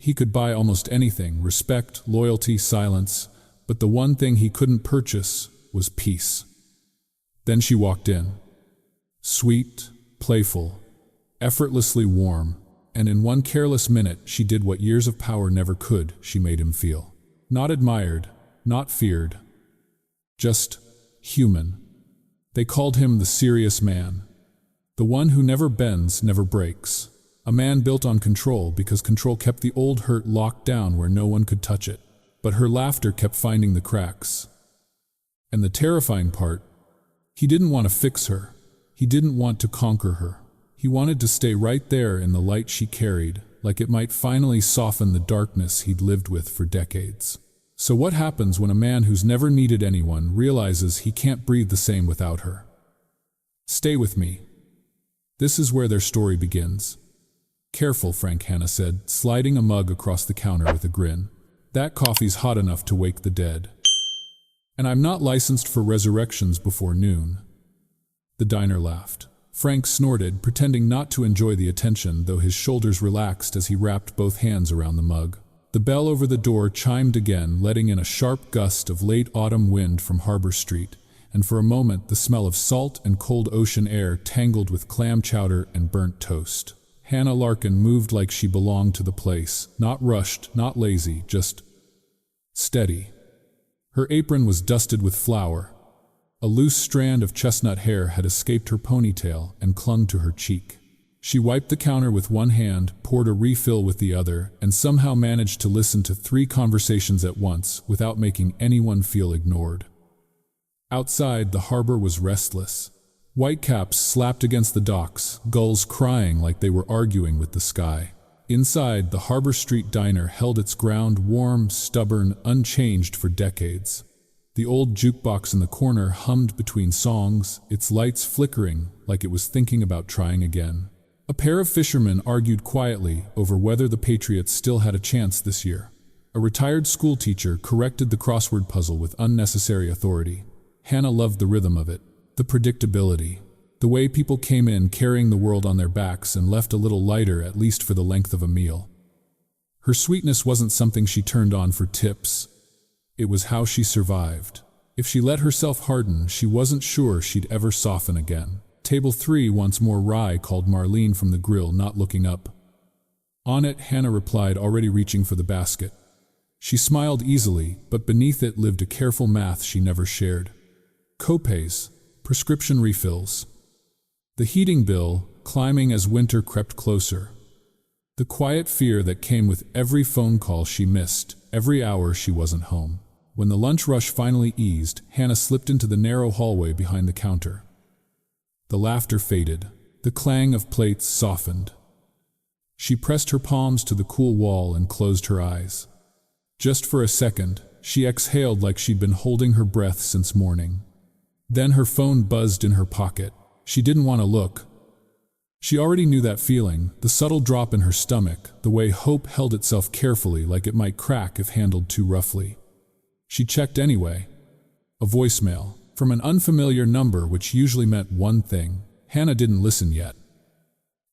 He could buy almost anything: respect, loyalty, silence, but the one thing he couldn't purchase was peace. Then she walked in. Sweet, playful, effortlessly warm, and in one careless minute she did what years of power never could. She made him feel not admired, not feared, just human. They called him the serious man, the one who never bends, never breaks. A man built on control, because control kept the old hurt locked down where no one could touch it. But her laughter kept finding the cracks. And the terrifying part, he didn't want to fix her. He didn't want to conquer her. He wanted to stay right there in the light she carried, like it might finally soften the darkness he'd lived with for decades. So what happens when a man who's never needed anyone realizes he can't breathe the same without her? Stay with me. This is where their story begins. Careful, Frank, Hannah said, sliding a mug across the counter with a grin. That coffee's hot enough to wake the dead. And I'm not licensed for resurrections before noon. The diner laughed. Frank snorted, pretending not to enjoy the attention, though his shoulders relaxed as he wrapped both hands around the mug. The bell over the door chimed again, letting in a sharp gust of late autumn wind from Harbor Street, and for a moment the smell of salt and cold ocean air tangled with clam chowder and burnt toast. Hannah Larkin moved like she belonged to the place, not rushed, not lazy, just steady. Her apron was dusted with flour. A loose strand of chestnut hair had escaped her ponytail and clung to her cheek. She wiped the counter with one hand, poured a refill with the other, and somehow managed to listen to 3 conversations at once without making anyone feel ignored. Outside, the harbor was restless. Whitecaps slapped against the docks, gulls crying like they were arguing with the sky. Inside, the Harbor Street diner held its ground, warm, stubborn, unchanged for decades. The old jukebox in the corner hummed between songs, its lights flickering like it was thinking about trying again. A pair of fishermen argued quietly over whether the Patriots still had a chance this year. A retired schoolteacher corrected the crossword puzzle with unnecessary authority. Hannah loved the rhythm of it. The predictability, the way people came in carrying the world on their backs and left a little lighter, at least for the length of a meal. Her sweetness wasn't something she turned on for tips. It was how she survived. If she let herself harden, she wasn't sure she'd ever soften again. Table 3 wants more rye, called Marlene from the grill, not looking up. On it, Hannah replied, already reaching for the basket. She smiled easily, but beneath it lived a careful math she never shared. Copays. Prescription refills. The heating bill, climbing as winter crept closer. The quiet fear that came with every phone call she missed, every hour she wasn't home. When the lunch rush finally eased, Hannah slipped into the narrow hallway behind the counter. The laughter faded. The clang of plates softened. She pressed her palms to the cool wall and closed her eyes. Just for a second, she exhaled like she'd been holding her breath since morning. Then her phone buzzed in her pocket. She didn't want to look. She already knew that feeling, the subtle drop in her stomach, the way hope held itself carefully like it might crack if handled too roughly. She checked anyway. A voicemail, from an unfamiliar number which usually meant one thing. Hannah didn't listen yet.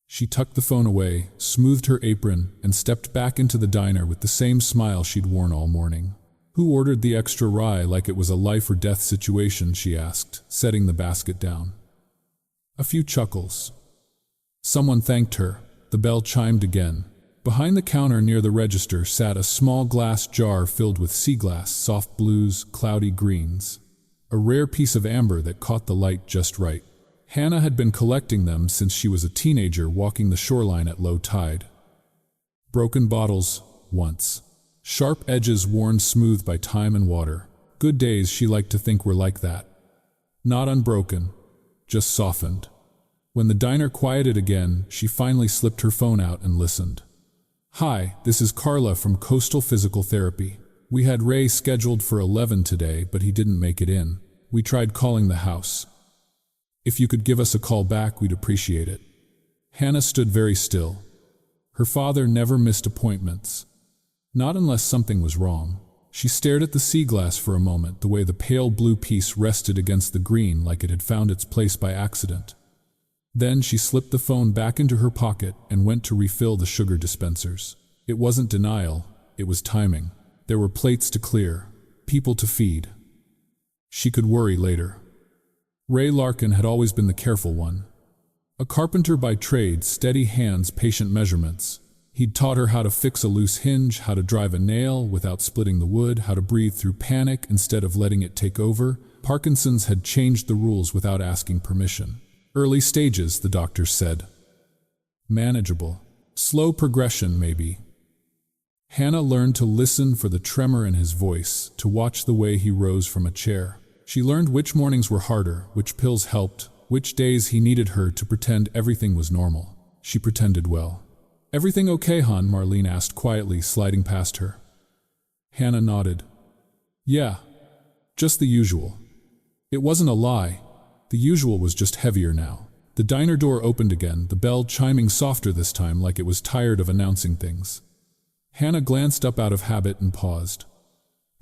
She tucked the phone away, smoothed her apron, and stepped back into the diner with the same smile she'd worn all morning. Who ordered the extra rye, like it was a life or death situation, she asked, setting the basket down. A few chuckles. Someone thanked her. The bell chimed again. Behind the counter near the register sat a small glass jar filled with sea glass, soft blues, cloudy greens. A rare piece of amber that caught the light just right. Hannah had been collecting them since she was a teenager walking the shoreline at low tide. Broken bottles, once. Sharp edges worn smooth by time and water. Good days, she liked to think, were like that. Not unbroken, just softened. When the diner quieted again, she finally slipped her phone out and listened. Hi, this is Carla from Coastal Physical Therapy. We had Ray scheduled for 11 today, but he didn't make it in. We tried calling the house. If you could give us a call back, we'd appreciate it. Hannah stood very still. Her father never missed appointments. Not unless something was wrong. She stared at the sea glass for a moment, the way the pale blue piece rested against the green like it had found its place by accident. Then she slipped the phone back into her pocket and went to refill the sugar dispensers. It wasn't denial, it was timing. There were plates to clear, people to feed. She could worry later. Ray Larkin had always been the careful one. A carpenter by trade, steady hands, patient measurements. He'd taught her how to fix a loose hinge, how to drive a nail without splitting the wood, how to breathe through panic instead of letting it take over. Parkinson's had changed the rules without asking permission. Early stages, the doctors said. Manageable. Slow progression, maybe. Hannah learned to listen for the tremor in his voice, to watch the way he rose from a chair. She learned which mornings were harder, which pills helped, which days he needed her to pretend everything was normal. She pretended well. "Everything okay, hon?" Marlene asked quietly, sliding past her. Hannah nodded. "Yeah, just the usual." It wasn't a lie. The usual was just heavier now. The diner door opened again, the bell chiming softer this time, like it was tired of announcing things. Hannah glanced up out of habit and paused.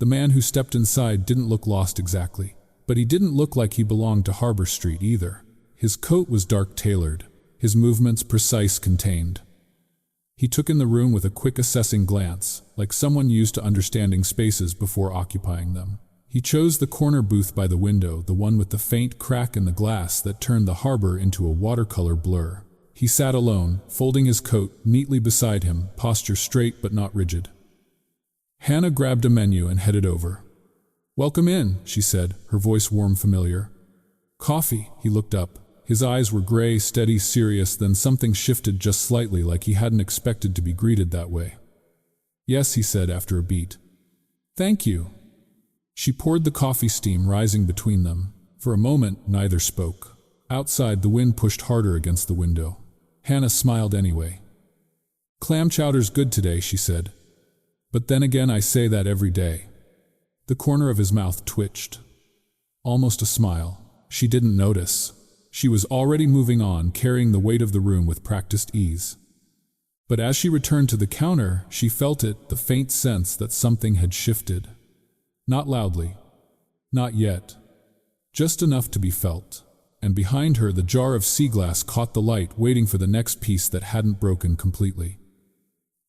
The man who stepped inside didn't look lost exactly, but he didn't look like he belonged to Harbor Street either. His coat was dark-tailored, his movements precise, contained. He took in the room with a quick assessing glance, like someone used to understanding spaces before occupying them. He chose the corner booth by the window, the one with the faint crack in the glass that turned the harbor into a watercolor blur. He sat alone, folding his coat neatly beside him, posture straight but not rigid. Hannah grabbed a menu and headed over. "Welcome in," she said, her voice warm, familiar. "Coffee?" He looked up. His eyes were gray, steady, serious, then something shifted just slightly, like he hadn't expected to be greeted that way. "Yes," he said after a beat. "Thank you." She poured the coffee, steam rising between them. For a moment, neither spoke. Outside, the wind pushed harder against the window. Hannah smiled anyway. "Clam chowder's good today," she said. "But then again, I say that every day." The corner of his mouth twitched. Almost a smile. She didn't notice. She was already moving on, carrying the weight of the room with practiced ease. But as she returned to the counter, she felt it, the faint sense that something had shifted. Not loudly. Not yet. Just enough to be felt. And behind her, the jar of sea glass caught the light, waiting for the next piece that hadn't broken completely.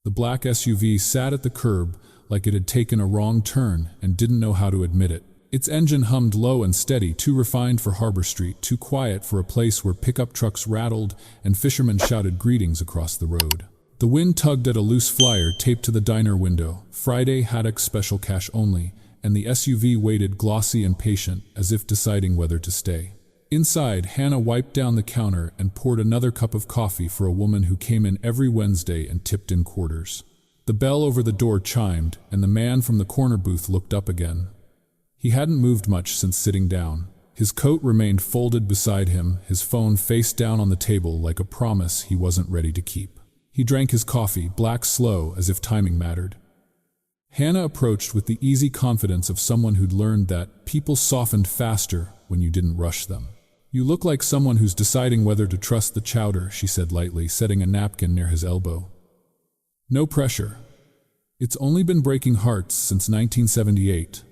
The black SUV sat at the curb like it had taken a wrong turn and didn't know how to admit it. Its engine hummed low and steady, too refined for Harbor Street, too quiet for a place where pickup trucks rattled and fishermen shouted greetings across the road. The wind tugged at a loose flyer taped to the diner window, "Friday Haddock Special Cash Only," and the SUV waited, glossy and patient, as if deciding whether to stay. Inside, Hannah wiped down the counter and poured another cup of coffee for a woman who came in every Wednesday and tipped in quarters. The bell over the door chimed, and the man from the corner booth looked up again. He hadn't moved much since sitting down. His coat remained folded beside him, his phone face down on the table like a promise he wasn't ready to keep. He drank his coffee, black slow, as if timing mattered. Hannah approached with the easy confidence of someone who'd learned that people softened faster when you didn't rush them. "You look like someone who's deciding whether to trust the chowder," she said lightly, setting a napkin near his elbow. "No pressure. It's only been breaking hearts since 1978.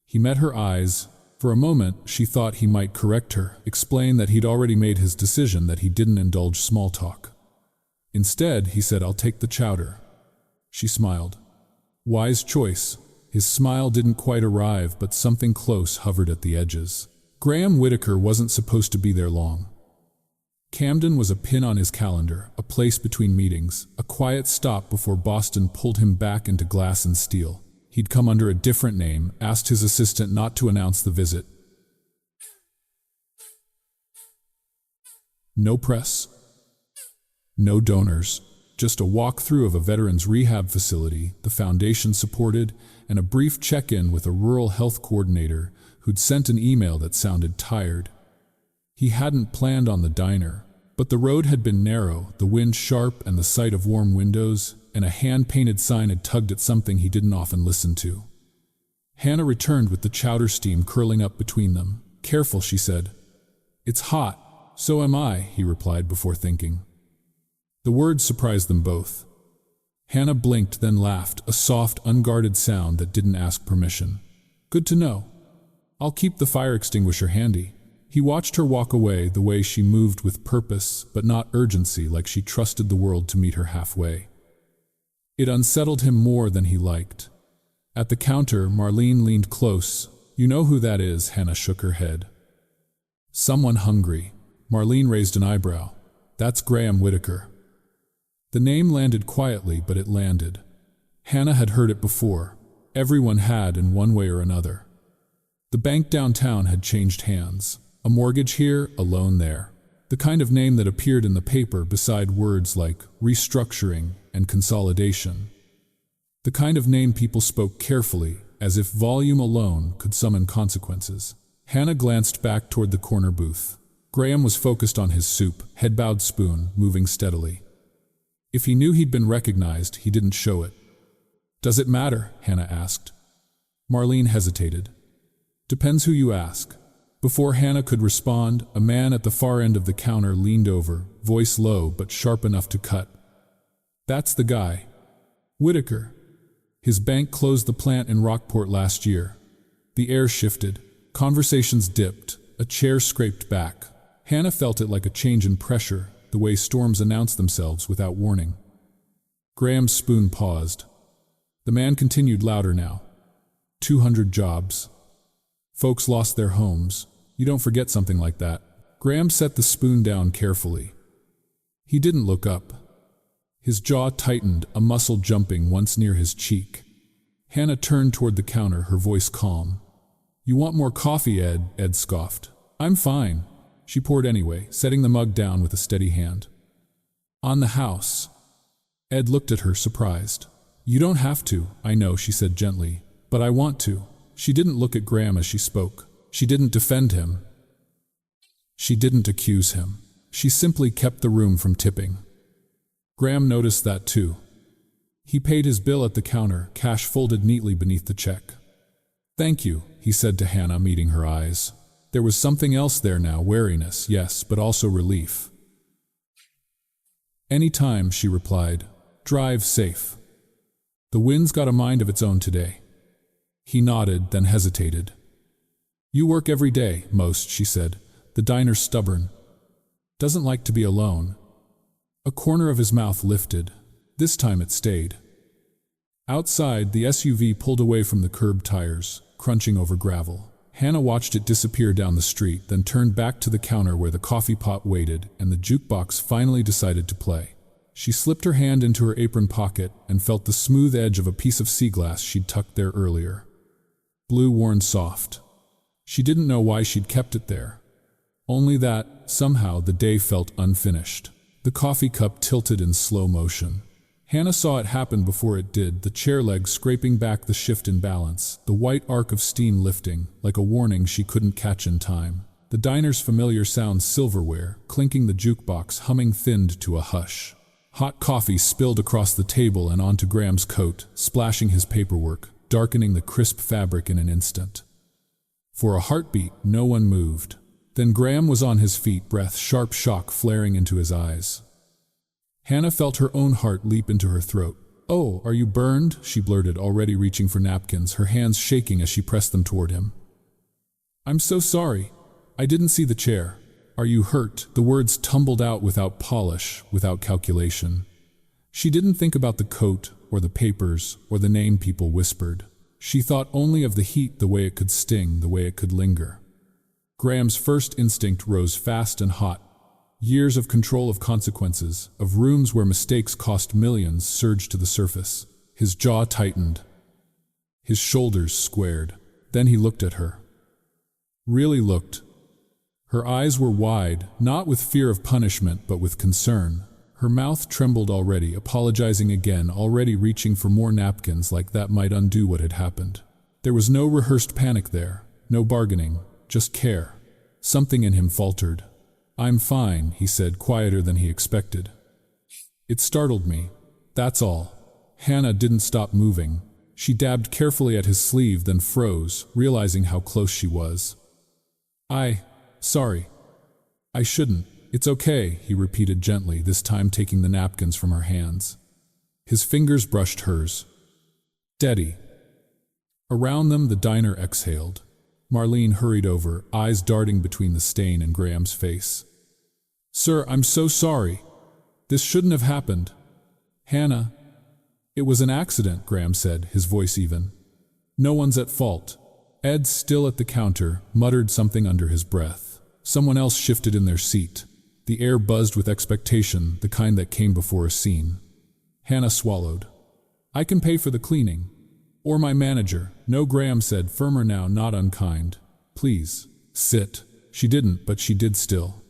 He met her eyes. For a moment, she thought he might correct her, explain that he'd already made his decision, that he didn't indulge small talk. Instead, he said, "I'll take the chowder." She smiled. Wise choice. His smile didn't quite arrive, but something close hovered at the edges. Graham Whitaker wasn't supposed to be there long. Camden was a pin on his calendar, a place between meetings, a quiet stop before Boston pulled him back into glass and steel. He'd come under a different name, asked his assistant not to announce the visit. No press. No donors. Just a walkthrough of a veterans rehab facility, the foundation supported, and a brief check-in with a rural health coordinator who'd sent an email that sounded tired. He hadn't planned on the diner, but the road had been narrow, the wind sharp, and the sight of warm windows and a hand-painted sign had tugged at something he didn't often listen to. Hannah returned with the chowder steam curling up between them. "Careful," she said. "It's hot." "So am I," he replied before thinking. The words surprised them both. Hannah blinked, then laughed, a soft, unguarded sound that didn't ask permission. "Good to know. I'll keep the fire extinguisher handy." He watched her walk away, the way she moved with purpose, but not urgency, like she trusted the world to meet her halfway. It unsettled him more than he liked. At the counter, Marlene leaned close. "You know who that is?" Hannah shook her head. "Someone hungry." Marlene raised an eyebrow. "That's Graham Whitaker." The name landed quietly, but it landed. Hannah had heard it before. Everyone had in one way or another. The bank downtown had changed hands. A mortgage here, a loan there. The kind of name that appeared in the paper beside words like restructuring and consolidation. The kind of name people spoke carefully, as if volume alone could summon consequences. Hannah glanced back toward the corner booth. Graham was focused on his soup, head-bowed spoon, moving steadily. If he knew he'd been recognized, he didn't show it. "Does it matter?" Hannah asked. Marlene hesitated. "Depends who you ask." Before Hannah could respond, a man at the far end of the counter leaned over, voice low but sharp enough to cut. "That's the guy. Whitaker. His bank closed the plant in Rockport last year." The air shifted. Conversations dipped. A chair scraped back. Hannah felt it like a change in pressure, the way storms announce themselves without warning. Graham's spoon paused. The man continued louder now. 200 jobs. Folks lost their homes. You don't forget something like that. Graham set the spoon down carefully. He didn't look up. His jaw tightened, a muscle jumping once near his cheek. Hannah turned toward the counter, her voice calm. "You want more coffee, Ed?" Ed scoffed. "I'm fine." She poured anyway, setting the mug down with a steady hand. "On the house." Ed looked at her, surprised. "You don't have to, I know," she said gently, "but I want to." She didn't look at Graham as she spoke. She didn't defend him. She didn't accuse him. She simply kept the room from tipping. Graham noticed that too. He paid his bill at the counter, cash folded neatly beneath the check. "Thank you," he said to Hannah, meeting her eyes. There was something else there now, wariness, yes, but also relief. "Any time," she replied. "Drive safe. The wind's got a mind of its own today." He nodded, then hesitated. "You work every day, most," she said. "The diner's stubborn. Doesn't like to be alone." A corner of his mouth lifted. This time it stayed. Outside, the SUV pulled away from the curb tires, crunching over gravel. Hannah watched it disappear down the street, then turned back to the counter where the coffee pot waited and the jukebox finally decided to play. She slipped her hand into her apron pocket and felt the smooth edge of a piece of sea glass she'd tucked there earlier. Blue worn soft. She didn't know why she'd kept it there. Only that, somehow, the day felt unfinished. The coffee cup tilted in slow motion. Hannah saw it happen before it did, the chair leg scraping back the shift in balance, the white arc of steam lifting, like a warning she couldn't catch in time. The diner's familiar sound, silverware, clinking, the jukebox humming, thinned to a hush. Hot coffee spilled across the table and onto Graham's coat, splashing his paperwork, darkening the crisp fabric in an instant. For a heartbeat, no one moved. Then Graham was on his feet, breath, sharp shock flaring into his eyes. Hannah felt her own heart leap into her throat. "Oh, are you burned?" she blurted, already reaching for napkins, her hands shaking as she pressed them toward him. "I'm so sorry. I didn't see the chair. Are you hurt?" The words tumbled out without polish, without calculation. She didn't think about the coat, or the papers, or the name people whispered. She thought only of the heat, the way it could sting, the way it could linger. Graham's first instinct rose fast and hot. Years of control of consequences, of rooms where mistakes cost millions, surged to the surface. His jaw tightened. His shoulders squared. Then he looked at her. Really looked. Her eyes were wide, not with fear of punishment, but with concern. Her mouth trembled already, apologizing again, already reaching for more napkins, like that might undo what had happened. There was no rehearsed panic there, no bargaining, just care. Something in him faltered. "I'm fine," he said, quieter than he expected. "It startled me, that's all." Hannah didn't stop moving. She dabbed carefully at his sleeve, then froze, realizing how close she was. Sorry. I shouldn't." "It's okay," he repeated gently, this time taking the napkins from her hands. His fingers brushed hers. "Steady." Around them, the diner exhaled. Marlene hurried over, eyes darting between the stain and Graham's face. "Sir, I'm so sorry. This shouldn't have happened." "Hannah." It was an accident, Graham said, his voice even. No one's at fault. Ed, still at the counter, muttered something under his breath. Someone else shifted in their seat. The air buzzed with expectation, the kind that came before a scene. Hannah swallowed. I can pay for the cleaning. Or my manager. No, Graham said, firmer now, not unkind. Please, sit. She didn't, but she did still.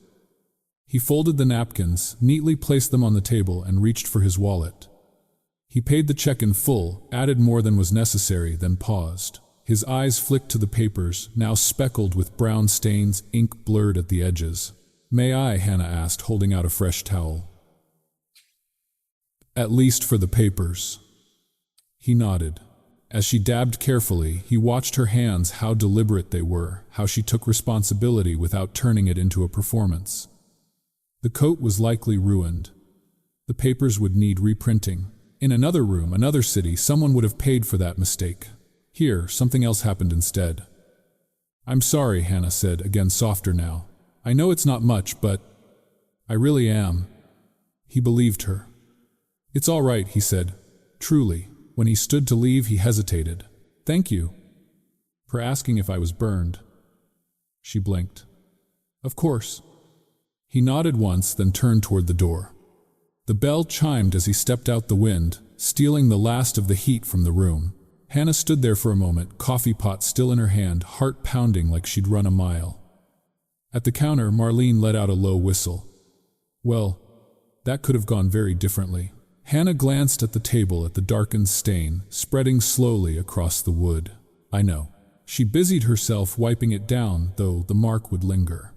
He folded the napkins, neatly placed them on the table, and reached for his wallet. He paid the check in full, added more than was necessary, then paused. His eyes flicked to the papers, now speckled with brown stains, ink blurred at the edges. May I? Hannah asked, holding out a fresh towel. At least for the papers. He nodded. As she dabbed carefully, he watched her hands, how deliberate they were, how she took responsibility without turning it into a performance. The coat was likely ruined. The papers would need reprinting. In another room, another city, someone would have paid for that mistake. Here, something else happened instead. I'm sorry, Hannah said, again softer now. I know it's not much, but I really am. He believed her. It's all right, he said. Truly. When he stood to leave, he hesitated. Thank you for asking if I was burned. She blinked. Of course. He nodded once, then turned toward the door. The bell chimed as he stepped out the wind, stealing the last of the heat from the room. Hannah stood there for a moment, coffee pot still in her hand, heart pounding like she'd run a mile. At the counter, Marlene let out a low whistle. Well, that could have gone very differently. Hannah glanced at the table, at the darkened stain, spreading slowly across the wood. I know. She busied herself wiping it down, though the mark would linger.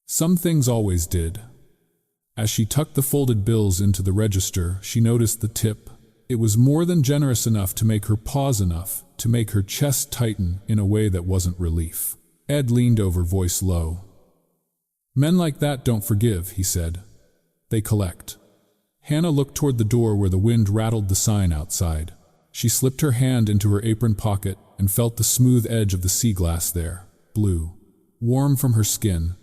Some things always did. As she tucked the folded bills into the register, she noticed the tip. It was more than generous enough to make her pause, enough to make her chest tighten in a way that wasn't relief. Ed leaned over, voice low. Men like that don't forgive, he said. They collect. Hannah looked toward the door where the wind rattled the sign outside. She slipped her hand into her apron pocket and felt the smooth edge of the sea glass there, blue, warm from her skin.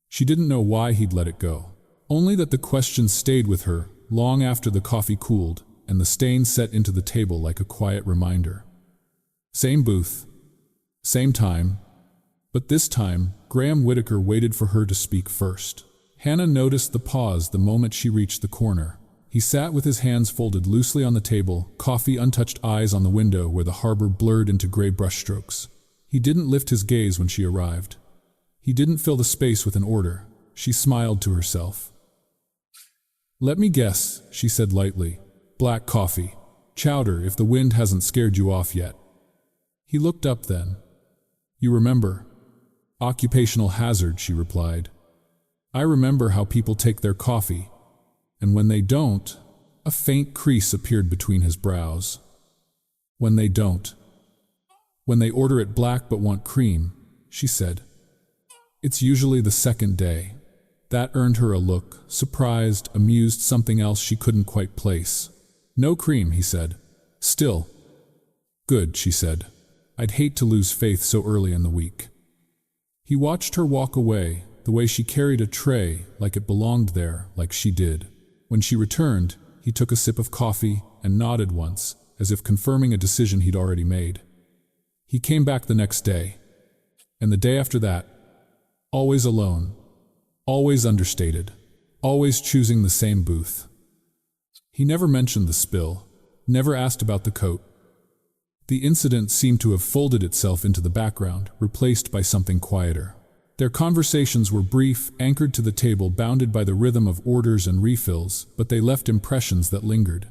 She didn't know why he'd let it go, only that the question stayed with her long after the coffee cooled and the stain set into the table like a quiet reminder. Same booth, same time, but this time Graham Whitaker waited for her to speak first. Hannah noticed the pause the moment she reached the corner. He sat with his hands folded loosely on the table, coffee untouched, eyes on the window where the harbor blurred into gray brushstrokes. He didn't lift his gaze when she arrived. He didn't fill the space with an order. She smiled to herself. Let me guess, she said lightly. Black coffee. Chowder, if the wind hasn't scared you off yet. He looked up then. You remember? Occupational hazard, she replied. I remember how people take their coffee, and when they don't, a faint crease appeared between his brows. When they don't. When they order it black but want cream, she said. It's usually the second day. That earned her a look, surprised, amused, something else she couldn't quite place. No cream, he said. Still. Good, she said. I'd hate to lose faith so early in the week. He watched her walk away, the way she carried a tray, like it belonged there, like she did. When she returned, he took a sip of coffee and nodded once, as if confirming a decision he'd already made. He came back the next day, and the day after that, always alone, always understated, always choosing the same booth. He never mentioned the spill, never asked about the coat. The incident seemed to have folded itself into the background, replaced by something quieter. Their conversations were brief, anchored to the table, bounded by the rhythm of orders and refills, but they left impressions that lingered.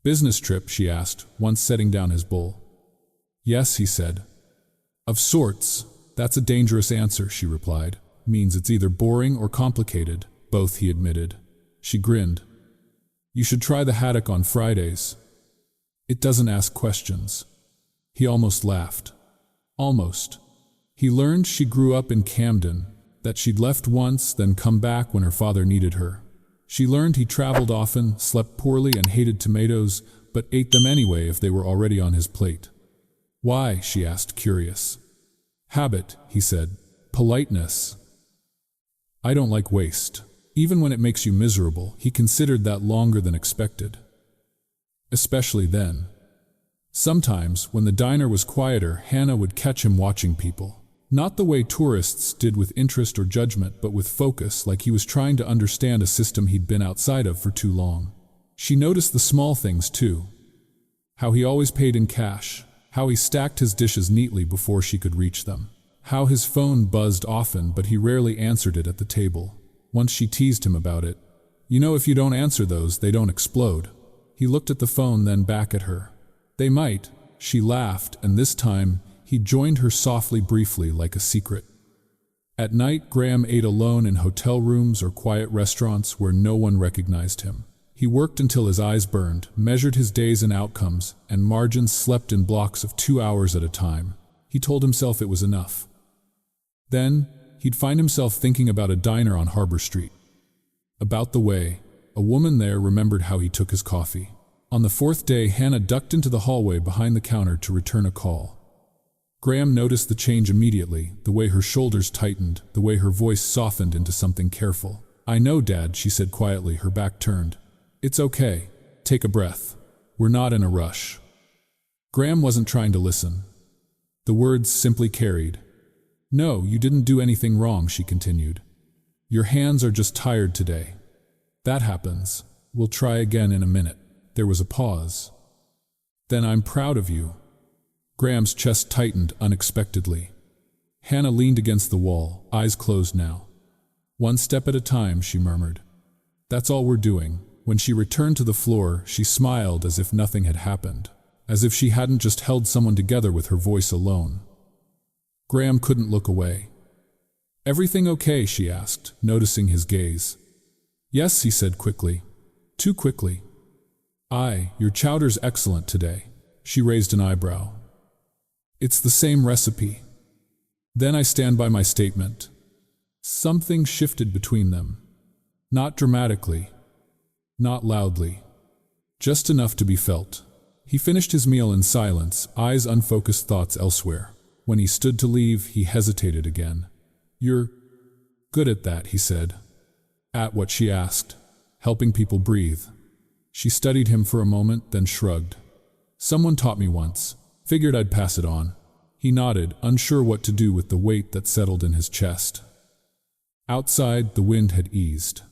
Business trip, she asked, once setting down his bowl. Yes, he said. Of sorts. That's a dangerous answer, she replied. Means it's either boring or complicated, both, he admitted. She grinned. You should try the haddock on Fridays. It doesn't ask questions. He almost laughed. Almost. He learned she grew up in Camden, that she'd left once, then come back when her father needed her. She learned he traveled often, slept poorly, and hated tomatoes, but ate them anyway if they were already on his plate. Why? She asked, curious. Habit, he said. Politeness. I don't like waste. Even when it makes you miserable, he considered that longer than expected. especially then. Sometimes, when the diner was quieter, Hannah would catch him watching people. Not the way tourists did with interest or judgment, but with focus, like he was trying to understand a system he'd been outside of for too long. She noticed the small things too. How he always paid in cash, how he stacked his dishes neatly before she could reach them, how his phone buzzed often but he rarely answered it at the table. Once she teased him about it. "You know, if you don't answer those, they don't explode." He looked at the phone, then back at her. "They might." She laughed, and this time he joined her softly, briefly, like a secret. At night, Graham ate alone in hotel rooms or quiet restaurants where no one recognized him. He worked until his eyes burned, measured his days and outcomes, and margins, slept in blocks of 2 hours at a time. He told himself it was enough. Then, he'd find himself thinking about a diner on Harbor Street. About the way a woman there remembered how he took his coffee. On the 4th day, Hannah ducked into the hallway behind the counter to return a call. Graham noticed the change immediately, the way her shoulders tightened, the way her voice softened into something careful. "I know, Dad," she said quietly, her back turned. "It's okay. Take a breath. We're not in a rush." Graham wasn't trying to listen. The words simply carried. "No, you didn't do anything wrong," she continued. "Your hands are just tired today. That happens. We'll try again in a minute." There was a pause. "Then I'm proud of you." Graham's chest tightened unexpectedly. Hannah leaned against the wall, eyes closed now. "One step at a time," she murmured. "That's all we're doing." When she returned to the floor, she smiled as if nothing had happened, as if she hadn't just held someone together with her voice alone. Graham couldn't look away. "Everything okay?" she asked, noticing his gaze. "Yes," he said quickly. Too quickly. Your chowder's excellent today." She raised an eyebrow. "It's the same recipe." "Then I stand by my statement." Something shifted between them. Not dramatically, not loudly, just enough to be felt. He finished his meal in silence, eyes unfocused, thoughts elsewhere. When he stood to leave, he hesitated again. "You're good at that," he said. "At what?" she asked. "Helping people breathe." She studied him for a moment, then shrugged. "Someone taught me once. Figured I'd pass it on." He nodded, unsure what to do with the weight that settled in his chest. Outside, the wind had eased.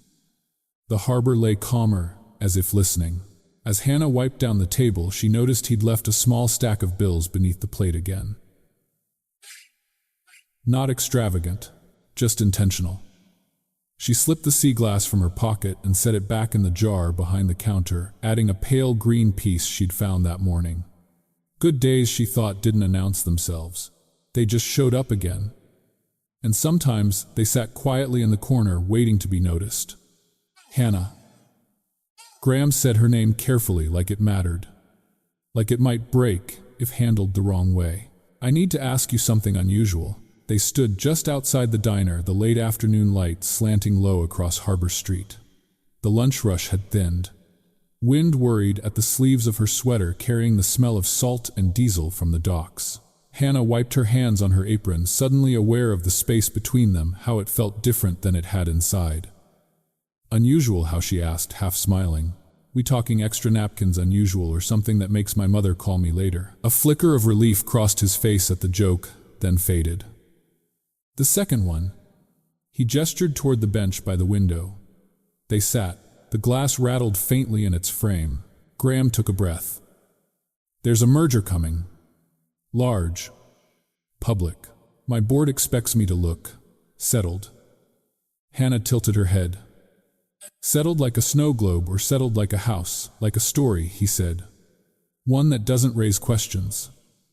The harbor lay calmer, as if listening. As Hannah wiped down the table, she noticed he'd left a small stack of bills beneath the plate again. Not extravagant, just intentional. She slipped the sea glass from her pocket and set it back in the jar behind the counter, adding a pale green piece she'd found that morning. Good days, she thought, didn't announce themselves. They just showed up again. And sometimes they sat quietly in the corner, waiting to be noticed. "Hannah." Graham said her name carefully, like it mattered. Like it might break if handled the wrong way. "I need to ask you something unusual." They stood just outside the diner, the late afternoon light slanting low across Harbor Street. The lunch rush had thinned. Wind worried at the sleeves of her sweater, carrying the smell of salt and diesel from the docks. Hannah wiped her hands on her apron, suddenly aware of the space between them, how it felt different than it had inside. "Unusual how?" she asked, half smiling. "We talking extra napkins unusual, or something that makes my mother call me later?" A flicker of relief crossed his face at the joke, then faded. "The second one." He gestured toward the bench by the window. They sat. The glass rattled faintly in its frame. Graham took a breath. "There's a merger coming. Large. Public. My board expects me to look settled." Hannah tilted her head. "Settled like a snow globe, or settled like a house, like a story," he said. "One that doesn't raise questions."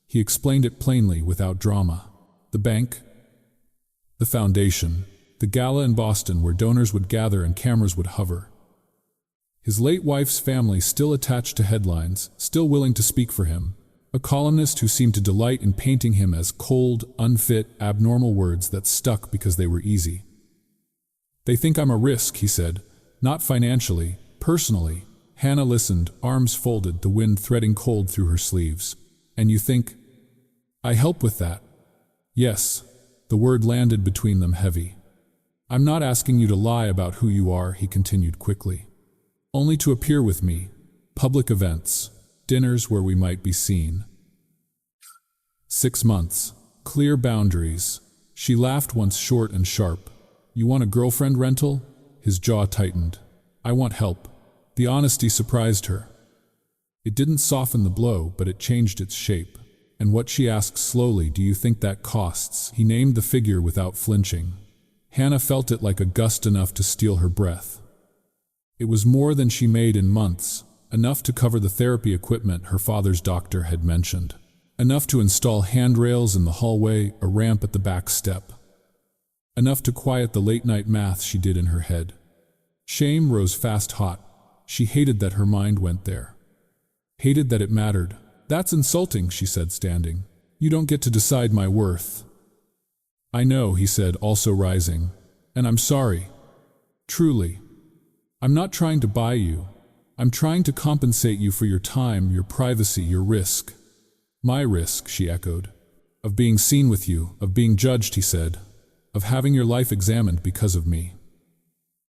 He explained it plainly, without drama. "The bank, the foundation, the gala in Boston where donors would gather and cameras would hover. His late wife's family still attached to headlines, still willing to speak for him. A columnist who seemed to delight in painting him as cold, unfit, abnormal, words that stuck because they were easy. "They think I'm a risk," he said. "Not financially, personally." Hannah listened, arms folded, the wind threading cold through her sleeves. "And you think I help with that?" "Yes." The word landed between them heavy. "I'm not asking you to lie about who you are," he continued quickly. "Only to appear with me. Public events. dinners where we might be seen. 6 months. Clear boundaries. She laughed once short and sharp. You want a girlfriend rental? His jaw tightened. I want help. The honesty surprised her. It didn't soften the blow, but it changed its shape. And what she asked slowly, do you think that costs? He named the figure without flinching. Hannah felt it like a gust enough to steal her breath. It was more than she made in months, enough to cover the therapy equipment her father's doctor had mentioned. Enough to install handrails in the hallway, a ramp at the back step. Enough to quiet the late-night math she did in her head. Shame rose fast hot. She hated that her mind went there. Hated that it mattered. That's insulting, she said, standing. You don't get to decide my worth. I know, he said, also rising. And I'm sorry. Truly. I'm not trying to buy you. I'm trying to compensate you for your time, your privacy, your risk. My risk, she echoed. Of being seen with you, of being judged, he said. Of having your life examined because of me.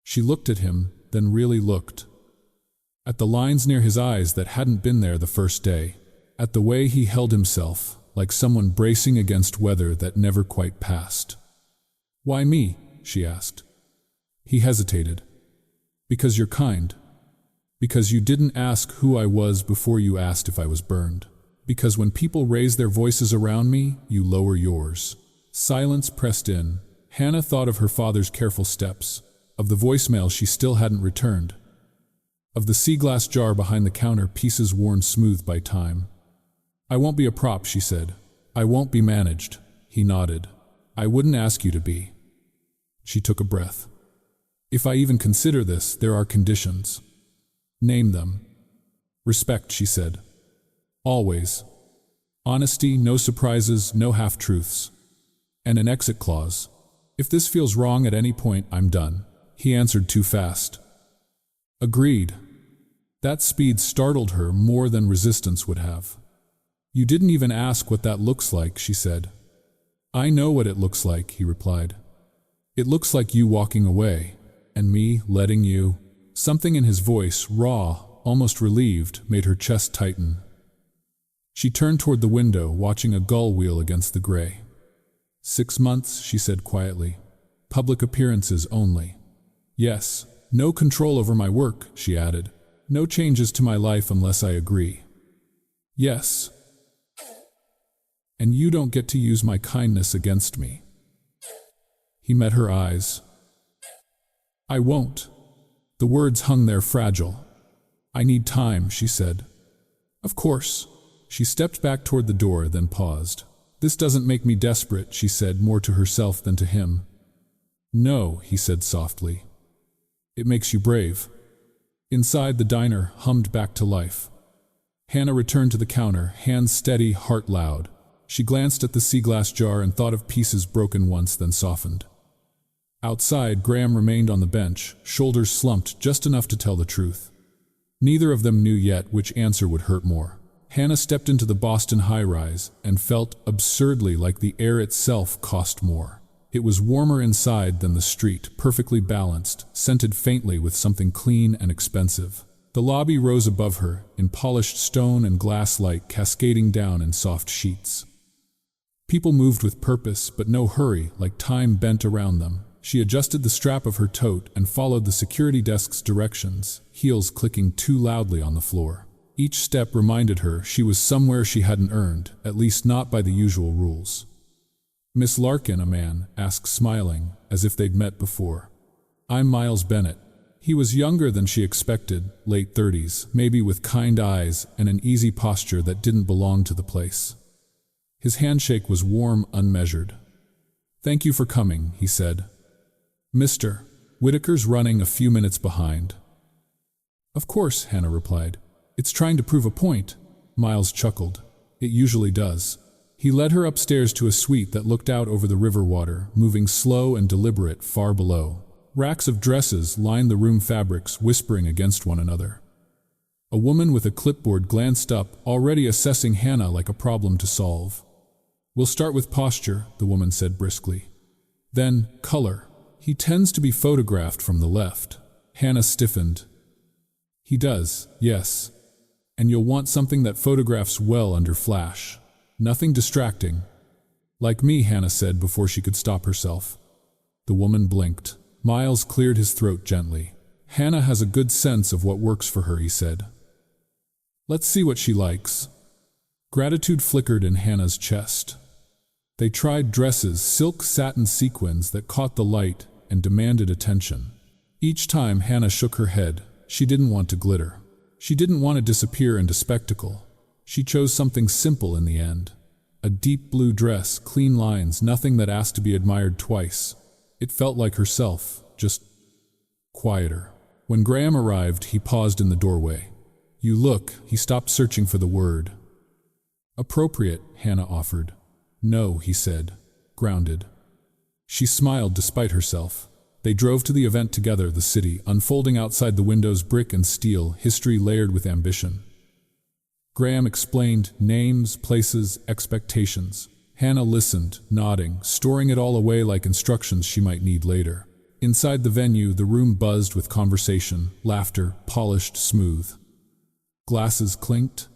She looked at him, then really looked. At the lines near his eyes that hadn't been there the first day. At the way he held himself, like someone bracing against weather that never quite passed. Why me? She asked. He hesitated. Because you're kind. Because you didn't ask who I was before you asked if I was burned. Because when people raise their voices around me, you lower yours. Silence pressed in. Hannah thought of her father's careful steps, of the voicemail she still hadn't returned, of the sea-glass jar behind the counter, pieces worn smooth by time. I won't be a prop, she said. I won't be managed. He nodded. I wouldn't ask you to be. She took a breath. If I even consider this, there are conditions. Name them. Respect, she said. Always. Honesty, no surprises, no half-truths. And an exit clause. If this feels wrong at any point, I'm done. He answered too fast. Agreed. That speed startled her more than resistance would have. You didn't even ask what that looks like, she said. I know what it looks like, he replied. It looks like you walking away, and me letting you. Something in his voice, raw, almost relieved, made her chest tighten. She turned toward the window, watching a gull wheel against the gray. 6 months, she said quietly. Public appearances only. Yes, no control over my work, she added. No changes to my life unless I agree. Yes. And you don't get to use my kindness against me. He met her eyes. I won't. The words hung there fragile. I need time, she said. Of course. She stepped back toward the door, then paused. This doesn't make me desperate, she said, more to herself than to him. No, he said softly. It makes you brave. Inside, the diner hummed back to life. Hannah returned to the counter, hands steady, heart loud. She glanced at the sea-glass jar and thought of pieces broken once, then softened. Outside, Graham remained on the bench, shoulders slumped just enough to tell the truth. Neither of them knew yet which answer would hurt more. Hannah stepped into the Boston high-rise and felt absurdly like the air itself cost more. It was warmer inside than the street, perfectly balanced, scented faintly with something clean and expensive. The lobby rose above her, in polished stone and glass light cascading down in soft sheets. People moved with purpose, but no hurry, like time bent around them. She adjusted the strap of her tote and followed the security desk's directions, heels clicking too loudly on the floor. Each step reminded her she was somewhere she hadn't earned, at least not by the usual rules. Miss Larkin, a man asked, smiling, as if they'd met before. I'm Miles Bennett. He was younger than she expected, late 30s, maybe with kind eyes and an easy posture that didn't belong to the place. His handshake was warm, unmeasured. Thank you for coming, he said. Mr. Whitaker's running a few minutes behind. Of course, Hannah replied. It's trying to prove a point. Miles chuckled. It usually does. He led her upstairs to a suite that looked out over the river water, moving slow and deliberate far below. Racks of dresses lined the room fabrics, whispering against one another. A woman with a clipboard glanced up, already assessing Hannah like a problem to solve. We'll start with posture, the woman said briskly. Then, color. He tends to be photographed from the left. Hannah stiffened. He does, yes. And you'll want something that photographs well under flash. Nothing distracting. Like me, Hannah said before she could stop herself. The woman blinked. Miles cleared his throat gently. Hannah has a good sense of what works for her, he said. Let's see what she likes. Gratitude flickered in Hannah's chest. They tried dresses, silk satin sequins that caught the light and demanded attention. Each time Hannah shook her head. She didn't want to glitter. She didn't want to disappear into spectacle. She chose something simple in the end. A deep blue dress, clean lines, nothing that asked to be admired twice. It felt like herself, just quieter. When Graham arrived, he paused in the doorway. You look, he stopped searching for the word. Appropriate, Hannah offered. No, he said, grounded. She smiled despite herself. They drove to the event together, the city, unfolding outside the windows, brick and steel, history layered with ambition. Graham explained names, places, expectations. Hannah listened, nodding, storing it all away like instructions she might need later. Inside the venue, the room buzzed with conversation, laughter, polished smooth. Glasses clinked.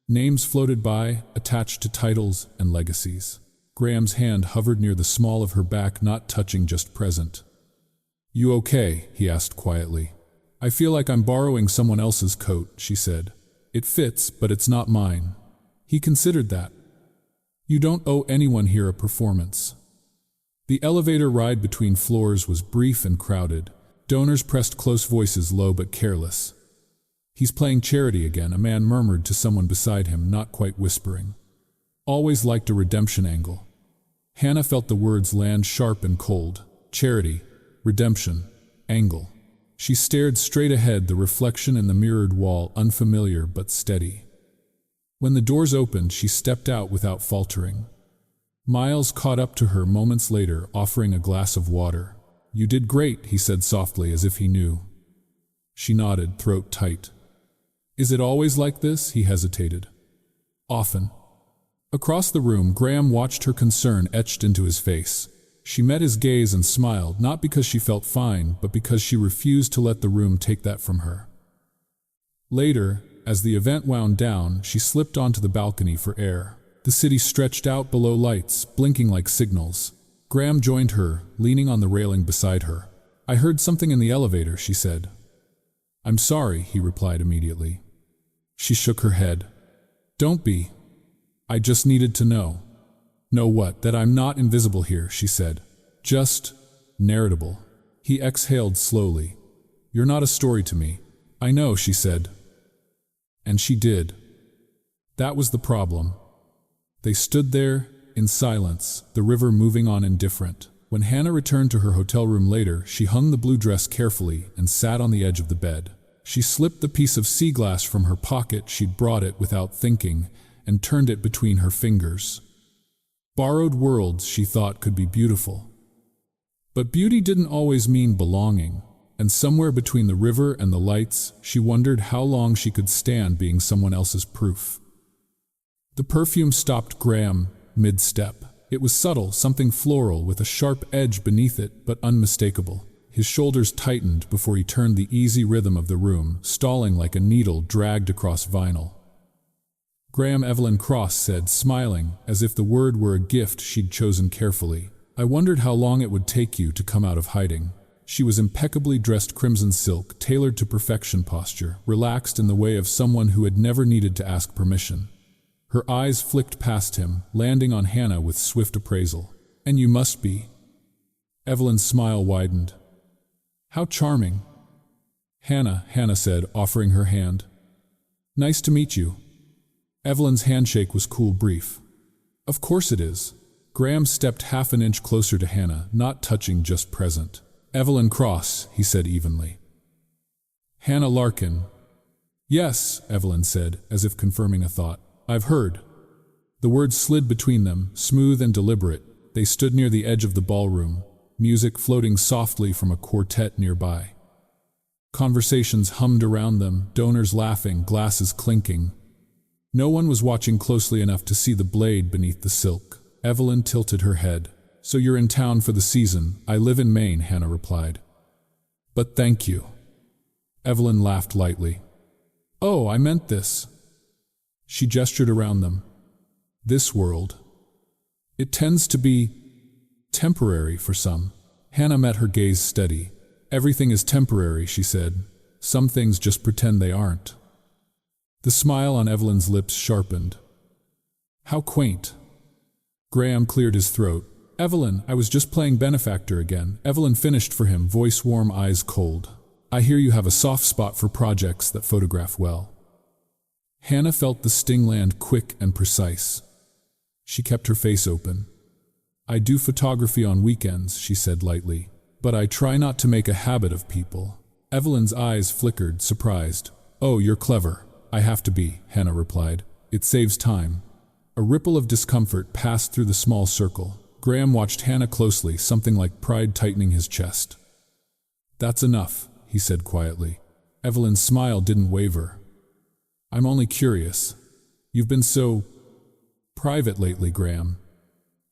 Names floated by, attached to titles and legacies. Graham's hand hovered near the small of her back, not touching, just present. You okay? He asked quietly. I feel like I'm borrowing someone else's coat, she said. It fits, but it's not mine. He considered that. You don't owe anyone here a performance. The elevator ride between floors was brief and crowded. Donors pressed close, voices low but careless. He's playing charity again, a man murmured to someone beside him, not quite whispering. Always liked a redemption angle. Hannah felt the words land sharp and cold. Charity, redemption, angle. She stared straight ahead, the reflection in the mirrored wall, unfamiliar but steady. When the doors opened, she stepped out without faltering. Miles caught up to her moments later, offering a glass of water. You did great, he said softly, as if he knew. She nodded, throat tight. Is it always like this? He hesitated. Often. Across the room, Graham watched her concern etched into his face. She met his gaze and smiled, not because she felt fine, but because she refused to let the room take that from her. Later, as the event wound down, she slipped onto the balcony for air. The city stretched out below, lights blinking like signals. Graham joined her, leaning on the railing beside her. I heard something in the elevator, she said. I'm sorry, he replied immediately. She shook her head. Don't be. I just needed to know. Know what? That I'm not invisible here, she said. Just narratable. He exhaled slowly. You're not a story to me. I know, she said. And she did. That was the problem. They stood there, in silence, the river moving on indifferent. When Hannah returned to her hotel room later, she hung the blue dress carefully and sat on the edge of the bed. She slipped the piece of sea glass from her pocket, she'd brought it without thinking, and turned it between her fingers. Borrowed worlds, she thought, could be beautiful. But beauty didn't always mean belonging, and somewhere between the river and the lights, she wondered how long she could stand being someone else's proof. The perfume stopped Graham mid-step. It was subtle, something floral with a sharp edge beneath it, but unmistakable. His shoulders tightened before he turned the easy rhythm of the room, stalling like a needle dragged across vinyl. Graham, Evelyn Cross said, smiling, as if the word were a gift she'd chosen carefully. I wondered how long it would take you to come out of hiding. She was impeccably dressed, crimson silk, tailored to perfection, posture, relaxed in the way of someone who had never needed to ask permission. Her eyes flicked past him, landing on Hannah with swift appraisal. And you must be. Evelyn's smile widened. How charming. Hannah said, offering her hand. Nice to meet you. Evelyn's handshake was cool, brief. Of course it is. Graham stepped half an inch closer to Hannah, not touching, just present. Evelyn Cross, he said evenly. Hannah Larkin. Yes, Evelyn said, as if confirming a thought. I've heard. The words slid between them, smooth and deliberate. They stood near the edge of the ballroom, music floating softly from a quartet nearby. Conversations hummed around them, donors laughing, glasses clinking. No one was watching closely enough to see the blade beneath the silk. Evelyn tilted her head. So you're in town for the season? I live in Maine, Hannah replied. But thank you. Evelyn laughed lightly. Oh, I meant this. She gestured around them. This world. It tends to be temporary for some. Hannah met her gaze steady. Everything is temporary, she said. Some things just pretend they aren't. The smile on Evelyn's lips sharpened. How quaint. Graham cleared his throat. Evelyn, I was just playing benefactor again. Evelyn finished for him, voice warm, eyes cold. I hear you have a soft spot for projects that photograph well. Hannah felt the sting land quick and precise. She kept her face open. I do photography on weekends, she said lightly, but I try not to make a habit of people. Evelyn's eyes flickered, surprised. Oh, you're clever. I have to be, Hannah replied. It saves time. A ripple of discomfort passed through the small circle. Graham watched Hannah closely, something like pride tightening his chest. That's enough, he said quietly. Evelyn's smile didn't waver. I'm only curious. You've been so private lately, Graham.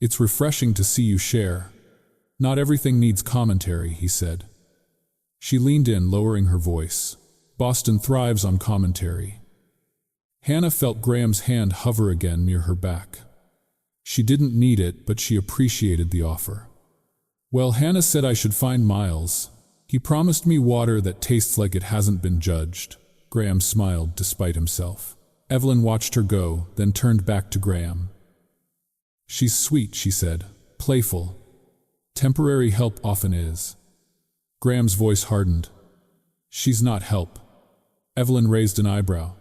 It's refreshing to see you share. Not everything needs commentary, he said. She leaned in, lowering her voice. Boston thrives on commentary. Hannah felt Graham's hand hover again near her back. She didn't need it, but she appreciated the offer. Well, Hannah said I should find Miles. He promised me water that tastes like it hasn't been judged. Graham smiled despite himself. Evelyn watched her go, then turned back to Graham. She's sweet, she said. Playful. Temporary help often is. Graham's voice hardened. She's not help. Evelyn raised an eyebrow.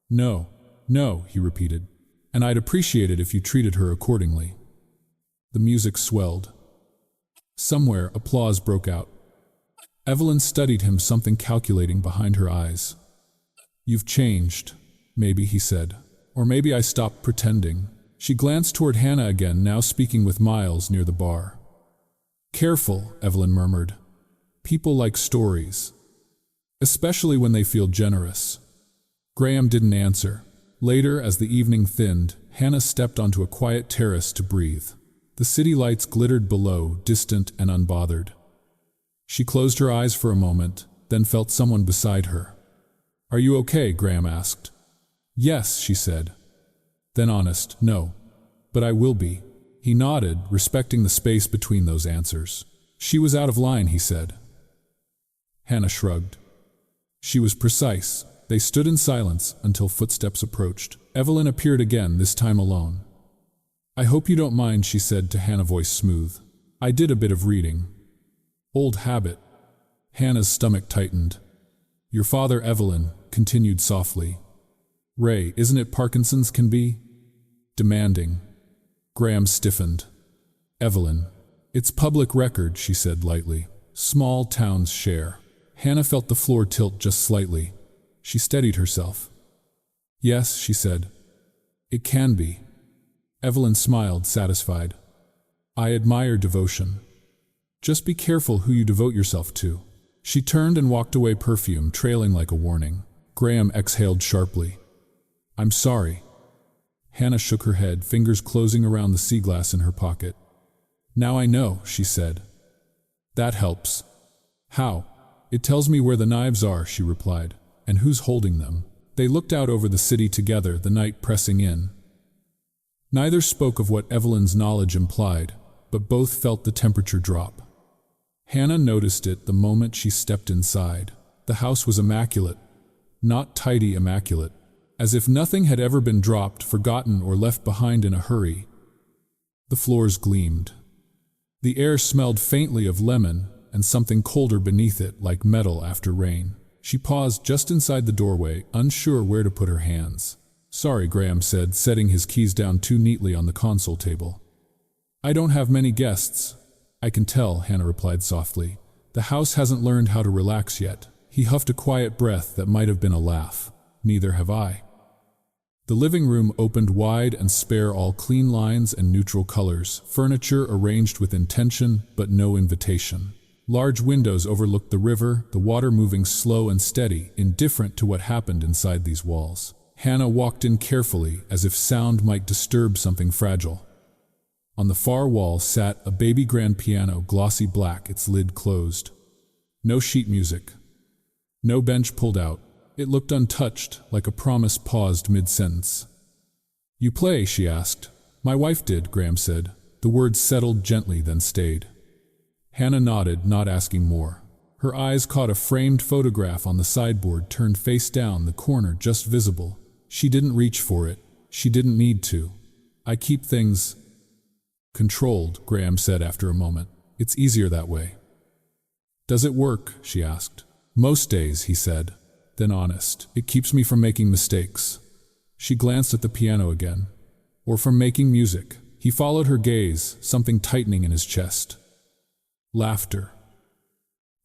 No, he repeated. And I'd appreciate it if you treated her accordingly. The music swelled. Somewhere, applause broke out. Evelyn studied him, something calculating behind her eyes. You've changed, maybe, he said. Or maybe I stopped pretending. She glanced toward Hannah again, now speaking with Miles near the bar. Careful, Evelyn murmured. People like stories. Especially when they feel generous. Graham didn't answer. Later, as the evening thinned, Hannah stepped onto a quiet terrace to breathe. The city lights glittered below, distant and unbothered. She closed her eyes for a moment, then felt someone beside her. Are you okay? Graham asked. Yes, she said. Then honest, no. But I will be. He nodded, respecting the space between those answers. She was out of line, he said. Hannah shrugged. She was precise. They stood in silence until footsteps approached. Evelyn appeared again, this time alone. I hope you don't mind, she said to Hannah, voice smooth. I did a bit of reading. Old habit. Hannah's stomach tightened. Your father, Evelyn, continued softly. Ray, isn't it Parkinson's can be? Demanding. Graham stiffened. Evelyn. It's public record, she said lightly. Small towns share. Hannah felt the floor tilt just slightly. She steadied herself. Yes, she said. It can be. Evelyn smiled, satisfied. I admire devotion. Just be careful who you devote yourself to. She turned and walked away, perfume trailing like a warning. Graham exhaled sharply. I'm sorry. Hannah shook her head, fingers closing around the sea glass in her pocket. Now I know, she said. That helps. How? It tells me where the knives are, she replied. And who's holding them? They looked out over the city together, the night pressing in. Neither spoke of what Evelyn's knowledge implied, but both felt the temperature drop. Hannah noticed it the moment she stepped inside. The house was immaculate. Not tidy, immaculate. As if nothing had ever been dropped, forgotten, or left behind in a hurry. The floors gleamed. The air smelled faintly of lemon and something colder beneath it, like metal after rain. She paused just inside the doorway, unsure where to put her hands. Sorry, Graham said, setting his keys down too neatly on the console table. I don't have many guests. I can tell, Hannah replied softly. The house hasn't learned how to relax yet. He huffed a quiet breath that might have been a laugh. Neither have I. The living room opened wide and spare, all clean lines and neutral colors, furniture arranged with intention but no invitation. Large windows overlooked the river, the water moving slow and steady, indifferent to what happened inside these walls. Hannah walked in carefully, as if sound might disturb something fragile. On the far wall sat a baby grand piano, glossy black, its lid closed. No sheet music. No bench pulled out. It looked untouched, like a promise paused mid-sentence. "You play?" she asked. "My wife did," Graham said. The words settled gently, then stayed. Hannah nodded, not asking more. Her eyes caught a framed photograph on the sideboard, turned face down, the corner just visible. She didn't reach for it. She didn't need to. "I keep things controlled," Graham said after a moment. "It's easier that way." "Does it work?" she asked. "Most days," he said. Then honest, "It keeps me from making mistakes." She glanced at the piano again. "Or from making music." He followed her gaze, something tightening in his chest. Laughter.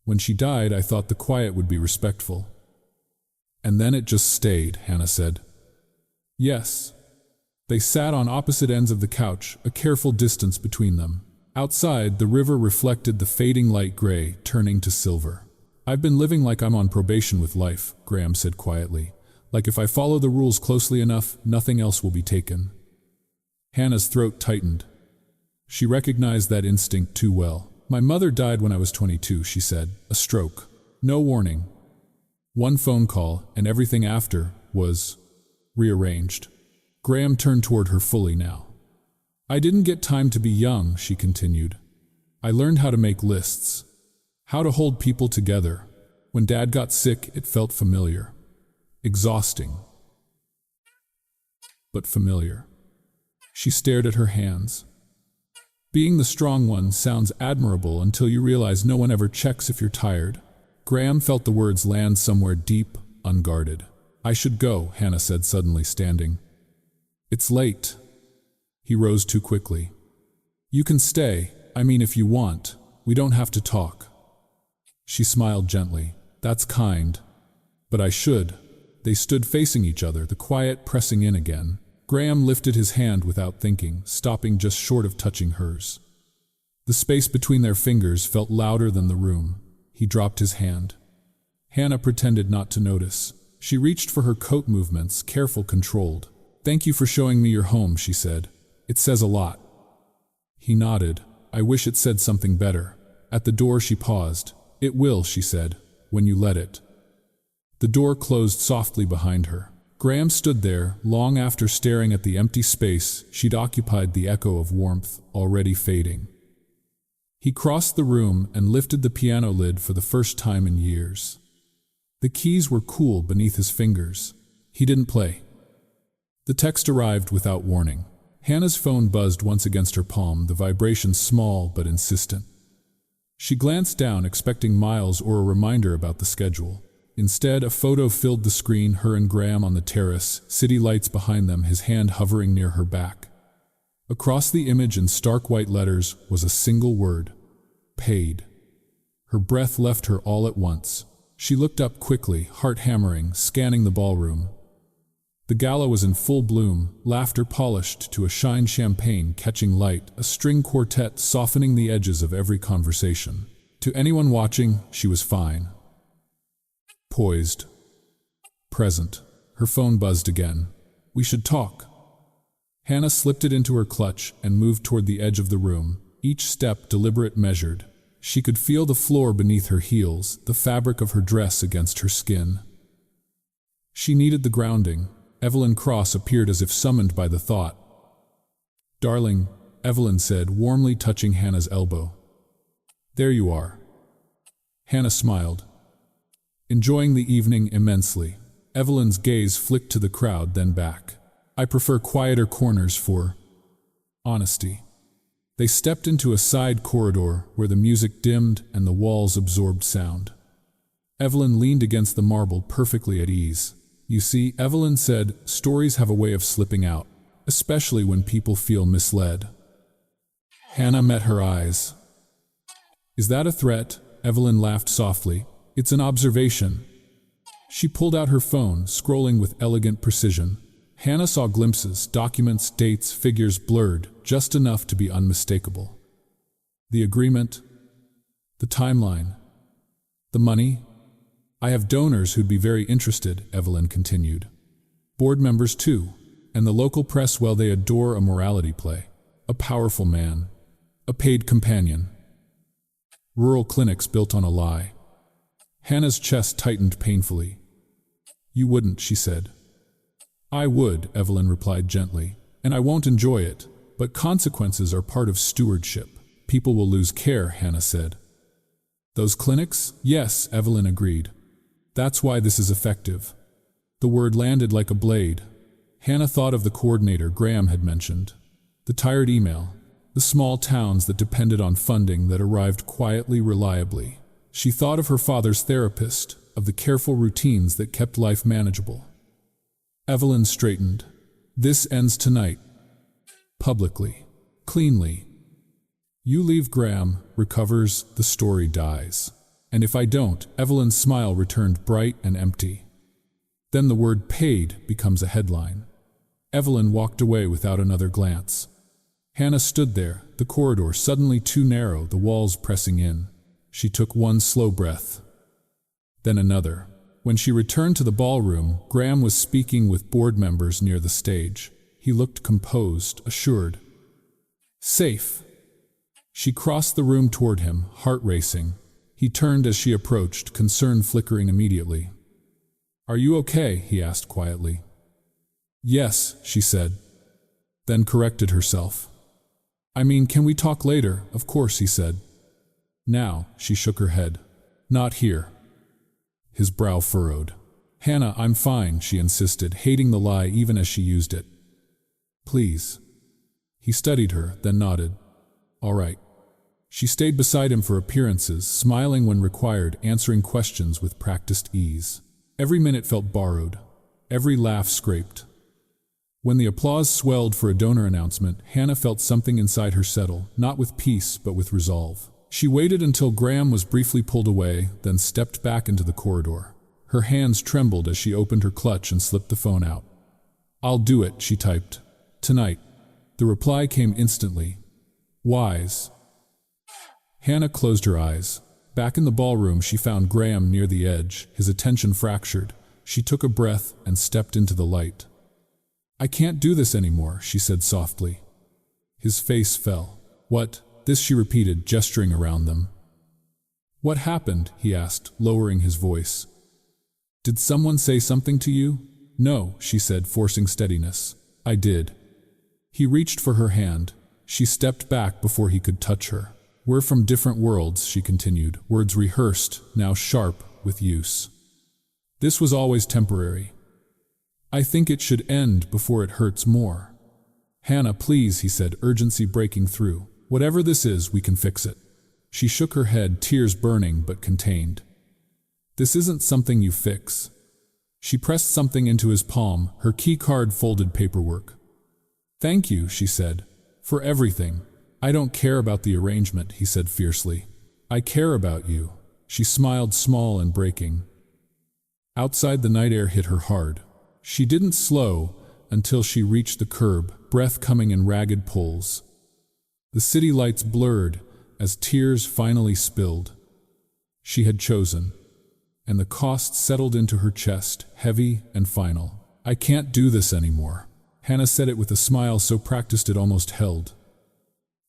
"When she died, I thought the quiet would be respectful." "And then it just stayed," Hannah said. "Yes." They sat on opposite ends of the couch, a careful distance between them. Outside, the river reflected the fading light gray, turning to silver. "I've been living like I'm on probation with life," Graham said quietly. "Like if I follow the rules closely enough, nothing else will be taken." Hannah's throat tightened. She recognized that instinct too well. "My mother died when I was 22, she said. "A stroke. No warning. One phone call, and everything after was rearranged." Graham turned toward her fully now. "I didn't get time to be young," she continued. "I learned how to make lists. How to hold people together. When Dad got sick, it felt familiar. Exhausting. But familiar." She stared at her hands. "Being the strong one sounds admirable until you realize no one ever checks if you're tired." Graham felt the words land somewhere deep, unguarded. "I should go," Hannah said, suddenly standing. "It's late." He rose too quickly. "You can stay. I mean, if you want. We don't have to talk." She smiled gently. "That's kind. But I should." They stood facing each other, the quiet pressing in again. Graham lifted his hand without thinking, stopping just short of touching hers. The space between their fingers felt louder than the room. He dropped his hand. Hannah pretended not to notice. She reached for her coat movements, careful, controlled. "Thank you for showing me your home," she said. "It says a lot." He nodded. "I wish it said something better." At the door she paused. "It will," she said, "when you let it." The door closed softly behind her. Graham stood there, long after staring at the empty space she'd occupied, the echo of warmth already fading. He crossed the room and lifted the piano lid for the first time in years. The keys were cool beneath his fingers. He didn't play. The text arrived without warning. Hannah's phone buzzed once against her palm, the vibration small but insistent. She glanced down, expecting Miles or a reminder about the schedule. Instead, a photo filled the screen, her and Graham on the terrace, city lights behind them, his hand hovering near her back. Across the image in stark white letters was a single word: paid. Her breath left her all at once. She looked up quickly, heart hammering, scanning the ballroom. The gala was in full bloom, laughter polished to a shine, champagne catching light, a string quartet softening the edges of every conversation. To anyone watching, she was fine. Poised. Present. Her phone buzzed again. "We should talk." Hannah slipped it into her clutch and moved toward the edge of the room, each step deliberate, measured. She could feel the floor beneath her heels, the fabric of her dress against her skin. She needed the grounding. Evelyn Cross appeared as if summoned by the thought. "Darling," Evelyn said, warmly touching Hannah's elbow. "There you are." Hannah smiled. "Enjoying the evening immensely." Evelyn's gaze flicked to the crowd, then back. "I prefer quieter corners for honesty." They stepped into a side corridor where the music dimmed and the walls absorbed sound. Evelyn leaned against the marble, perfectly at ease. "You see," Evelyn said, "stories have a way of slipping out, especially when people feel misled." Hannah met her eyes. "Is that a threat?" Evelyn laughed softly. "It's an observation." She pulled out her phone, scrolling with elegant precision. Hannah saw glimpses, documents, dates, figures blurred, just enough to be unmistakable. The agreement, the timeline, the money. "I have donors who'd be very interested," Evelyn continued. "Board members too, and the local press, well, they adore a morality play. A powerful man, a paid companion. Rural clinics built on a lie." Hannah's chest tightened painfully. You wouldn't, she said. I would, Evelyn replied gently, and I won't enjoy it, but consequences are part of stewardship. People will lose care, Hannah said. Those clinics? Yes, Evelyn agreed. That's why this is effective. The word landed like a blade. Hannah thought of the coordinator Graham had mentioned. The tired email, the small towns that depended on funding that arrived quietly, reliably. She thought of her father's therapist, of the careful routines that kept life manageable. Evelyn straightened. This ends tonight. Publicly. Cleanly. You leave Graham, recovers, the story dies. And if I don't, Evelyn's smile returned bright and empty. Then the word paid becomes a headline. Evelyn walked away without another glance. Hannah stood there, the corridor suddenly too narrow, the walls pressing in. She took one slow breath. Then another. When she returned to the ballroom, Graham was speaking with board members near the stage. He looked composed, assured. Safe. She crossed the room toward him, heart racing. He turned as she approached, concern flickering immediately. Are you okay? He asked quietly. Yes, she said, then corrected herself. I mean, can we talk later? Of course, he said. Now, she shook her head. Not here. His brow furrowed. Hannah, I'm fine, she insisted, hating the lie even as she used it. Please. He studied her, then nodded. All right. She stayed beside him for appearances, smiling when required, answering questions with practiced ease. Every minute felt borrowed. Every laugh scraped. When the applause swelled for a donor announcement, Hannah felt something inside her settle, not with peace, but with resolve. She waited until Graham was briefly pulled away, then stepped back into the corridor. Her hands trembled as she opened her clutch and slipped the phone out. I'll do it, she typed. Tonight. The reply came instantly. Wise. Hannah closed her eyes. Back in the ballroom, she found Graham near the edge, his attention fractured. She took a breath and stepped into the light. I can't do this anymore, she said softly. His face fell. What? This she repeated, gesturing around them. What happened? He asked, lowering his voice. Did someone say something to you? No, she said, forcing steadiness. I did. He reached for her hand. She stepped back before he could touch her. We're from different worlds, she continued, words rehearsed, now sharp with use. This was always temporary. I think it should end before it hurts more. Hannah, please, he said, urgency breaking through. Whatever this is, we can fix it. She shook her head, tears burning but contained. This isn't something you fix. She pressed something into his palm, her key card folded paperwork. Thank you, she said, for everything. I don't care about the arrangement, he said fiercely. I care about you. She smiled, small and breaking. Outside, the night air hit her hard. She didn't slow until she reached the curb, breath coming in ragged pulls. The city lights blurred as tears finally spilled. She had chosen, and the cost settled into her chest, heavy and final. I can't do this anymore. Hannah said it with a smile so practiced it almost held.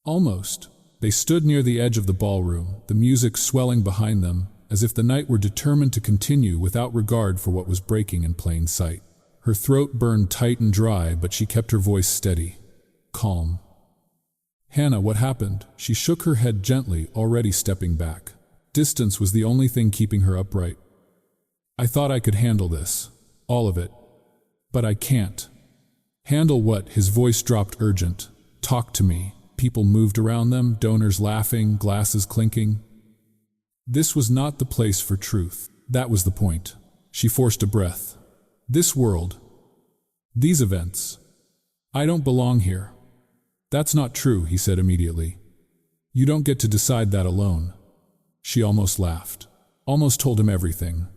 Almost. They stood near the edge of the ballroom, the music swelling behind them, as if the night were determined to continue without regard for what was breaking in plain sight. Her throat burned tight and dry, but she kept her voice steady, calm. Hannah, what happened? She shook her head gently, already stepping back. Distance was the only thing keeping her upright. I thought I could handle this. All of it. But I can't. Handle what? His voice dropped urgent. Talk to me. People moved around them, donors laughing, glasses clinking. This was not the place for truth. That was the point. She forced a breath. This world. These events. I don't belong here. That's not true, he said immediately. You don't get to decide that alone. She almost laughed. Almost told him everything.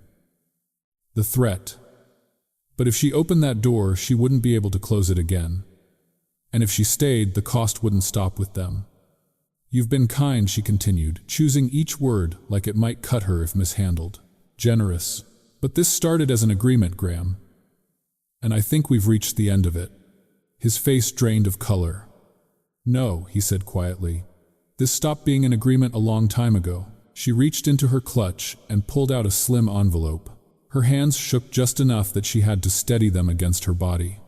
The threat. But if she opened that door, she wouldn't be able to close it again. And if she stayed, the cost wouldn't stop with them. You've been kind, she continued, choosing each word like it might cut her if mishandled. Generous. But this started as an agreement, Graham. And I think we've reached the end of it. His face drained of color. No, he said quietly. This stopped being an agreement a long time ago. She reached into her clutch and pulled out a slim envelope. Her hands shook just enough that she had to steady them against her body.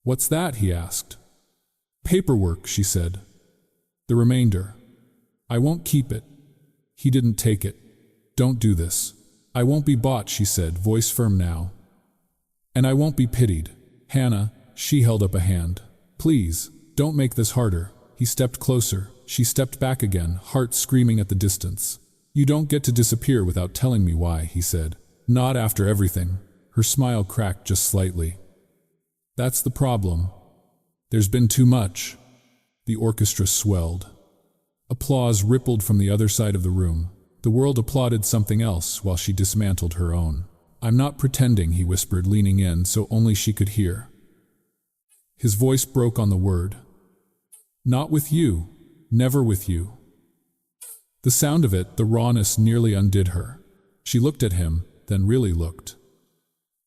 "What's that?" he asked. "Paperwork," she said. "The remainder. I won't keep it." He didn't take it. "Don't do this. I won't be bought," she said, voice firm now. "And I won't be pitied." "Hannah," she held up a hand. "Please, don't make this harder." He stepped closer. She stepped back again, heart screaming at the distance. "You don't get to disappear without telling me why," he said. "Not after everything." Her smile cracked just slightly. "That's the problem. There's been too much." The orchestra swelled. Applause rippled from the other side of the room. The world applauded something else while she dismantled her own. "I'm not pretending," he whispered, leaning in so only she could hear. His voice broke on the word. "Not with you. Never with you." The sound of it, the rawness, nearly undid her. She looked at him, then really looked.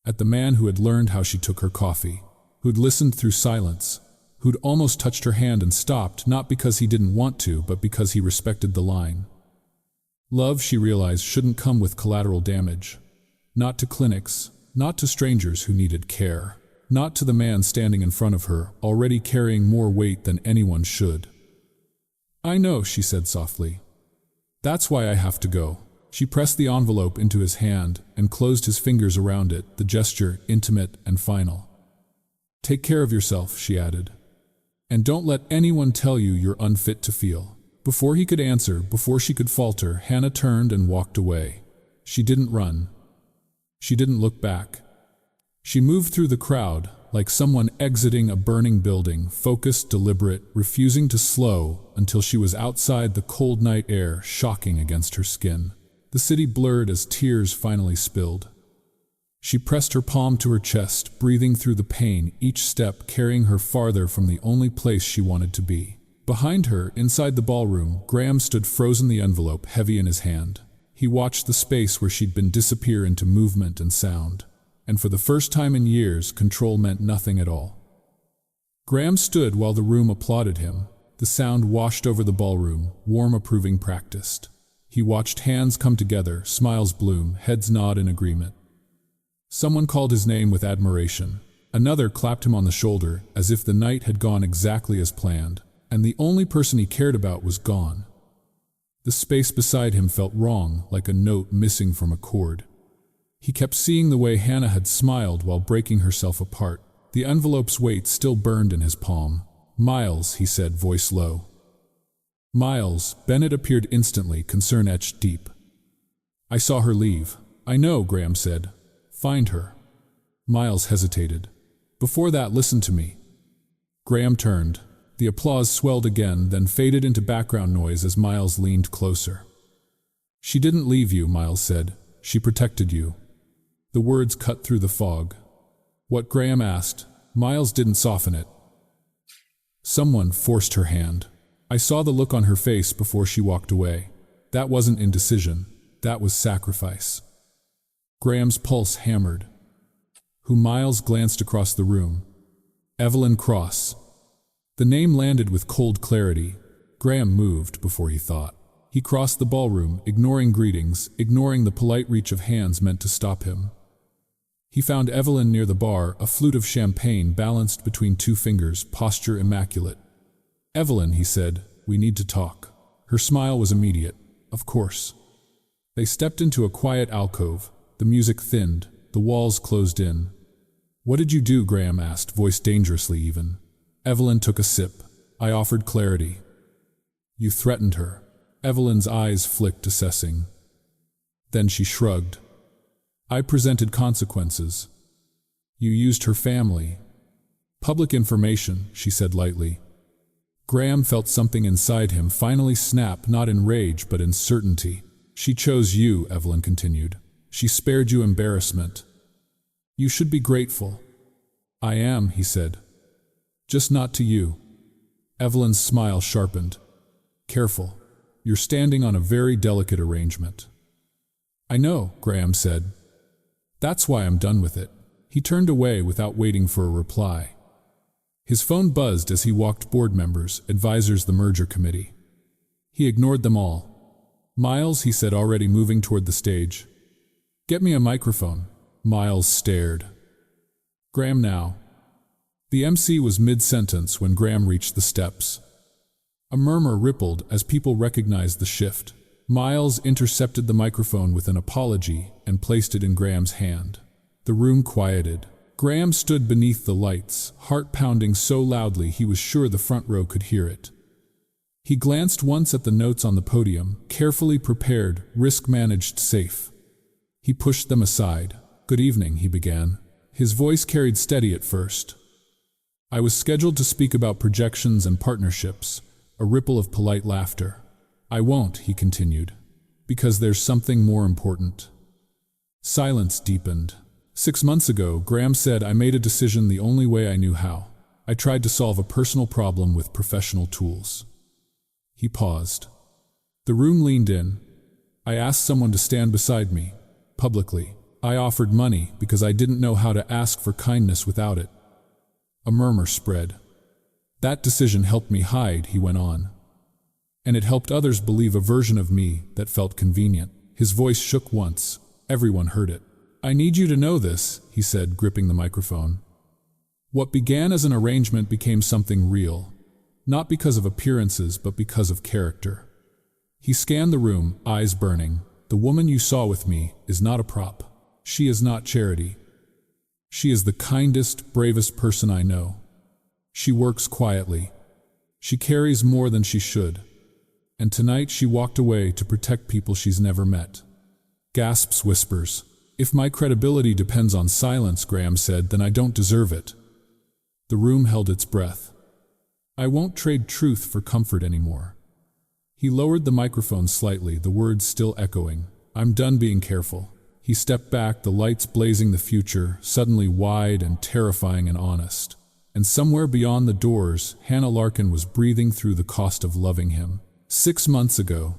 At the man who had learned how she took her coffee, who'd listened through silence, who'd almost touched her hand and stopped, not because he didn't want to, but because he respected the line. Love, she realized, shouldn't come with collateral damage. Not to clinics, not to strangers who needed care, not to the man standing in front of her, already carrying more weight than anyone should. "I know," she said softly. "That's why I have to go." She pressed the envelope into his hand and closed his fingers around it, the gesture intimate and final. "Take care of yourself," she added. "And don't let anyone tell you you're unfit to feel." Before he could answer, before she could falter, Hannah turned and walked away. She didn't run. She didn't look back. She moved through the crowd, like someone exiting a burning building, focused, deliberate, refusing to slow until she was outside, the cold night air shocking against her skin. The city blurred as tears finally spilled. She pressed her palm to her chest, breathing through the pain, each step carrying her farther from the only place she wanted to be. Behind her, inside the ballroom, Graham stood frozen, the envelope heavy in his hand. He watched the space where she'd been disappear into movement and sound. And for the first time in years, control meant nothing at all. Graham stood while the room applauded him. The sound washed over the ballroom, warm, approving, practiced. He watched hands come together, smiles bloom, heads nod in agreement. Someone called his name with admiration. Another clapped him on the shoulder, as if the night had gone exactly as planned, and the only person he cared about was gone. The space beside him felt wrong, like a note missing from a chord. He kept seeing the way Hannah had smiled while breaking herself apart. The envelope's weight still burned in his palm. "Miles," he said, voice low. "Miles." Bennett appeared instantly, concern etched deep. "I saw her leave." "I know," Graham said. "Find her." Miles hesitated. "Before that, listen to me." Graham turned. The applause swelled again, then faded into background noise as Miles leaned closer. "She didn't leave you," Miles said. "She protected you." The words cut through the fog. "What?" Graham asked. Miles didn't soften it. "Someone forced her hand. I saw the look on her face before she walked away. That wasn't indecision. That was sacrifice." Graham's pulse hammered. "Who?" Miles glanced across the room. "Evelyn Cross." The name landed with cold clarity. Graham moved before he thought. He crossed the ballroom, ignoring greetings, ignoring the polite reach of hands meant to stop him. He found Evelyn near the bar, a flute of champagne balanced between two fingers, posture immaculate. "Evelyn," he said, "we need to talk." Her smile was immediate. "Of course." They stepped into a quiet alcove. The music thinned, the walls closed in. "What did you do?" Graham asked, voice dangerously even. Evelyn took a sip. "I offered clarity." "You threatened her." Evelyn's eyes flicked, assessing. Then she shrugged. "I presented consequences." "You used her family." "Public information," she said lightly. Graham felt something inside him finally snap, not in rage but in certainty. "She chose you," Evelyn continued. "She spared you embarrassment. You should be grateful." "I am," he said. "Just not to you." Evelyn's smile sharpened. "Careful. You're standing on a very delicate arrangement." "I know," Graham said. "That's why I'm done with it." He turned away without waiting for a reply. His phone buzzed as he walked board members, advisors, the merger committee. He ignored them all. "Miles," he said, already moving toward the stage. Get me a microphone. Miles stared. Graham now. The MC was mid-sentence when Graham reached the steps. A murmur rippled as people recognized the shift. Miles intercepted the microphone with an apology and placed it in Graham's hand. The room quieted. Graham stood beneath the lights, heart pounding so loudly he was sure the front row could hear it. He glanced once at the notes on the podium, carefully prepared, risk-managed, safe. He pushed them aside. "Good evening," he began. His voice carried steady at first. "I was scheduled to speak about projections and partnerships," a ripple of polite laughter. "I won't," he continued, "because there's something more important." Silence deepened. 6 months ago, Graham said, "I made a decision the only way I knew how. I tried to solve a personal problem with professional tools." He paused. The room leaned in. "I asked someone to stand beside me, publicly. I offered money because I didn't know how to ask for kindness without it." A murmur spread. "That decision helped me hide," he went on. "And it helped others believe a version of me that felt convenient." His voice shook once. Everyone heard it. "I need you to know this," he said, gripping the microphone. "What began as an arrangement became something real, not because of appearances but because of character." He scanned the room, eyes burning. "The woman you saw with me is not a prop. She is not charity. She is the kindest, bravest person I know. She works quietly. She carries more than she should. And tonight she walked away to protect people she's never met." Gasps, whispers. "If my credibility depends on silence," Graham said, "then I don't deserve it." The room held its breath. "I won't trade truth for comfort anymore." He lowered the microphone slightly, the words still echoing. "I'm done being careful." He stepped back, the lights blazing the future, suddenly wide and terrifying and honest. And somewhere beyond the doors, Hannah Larkin was breathing through the cost of loving him. 6 months ago,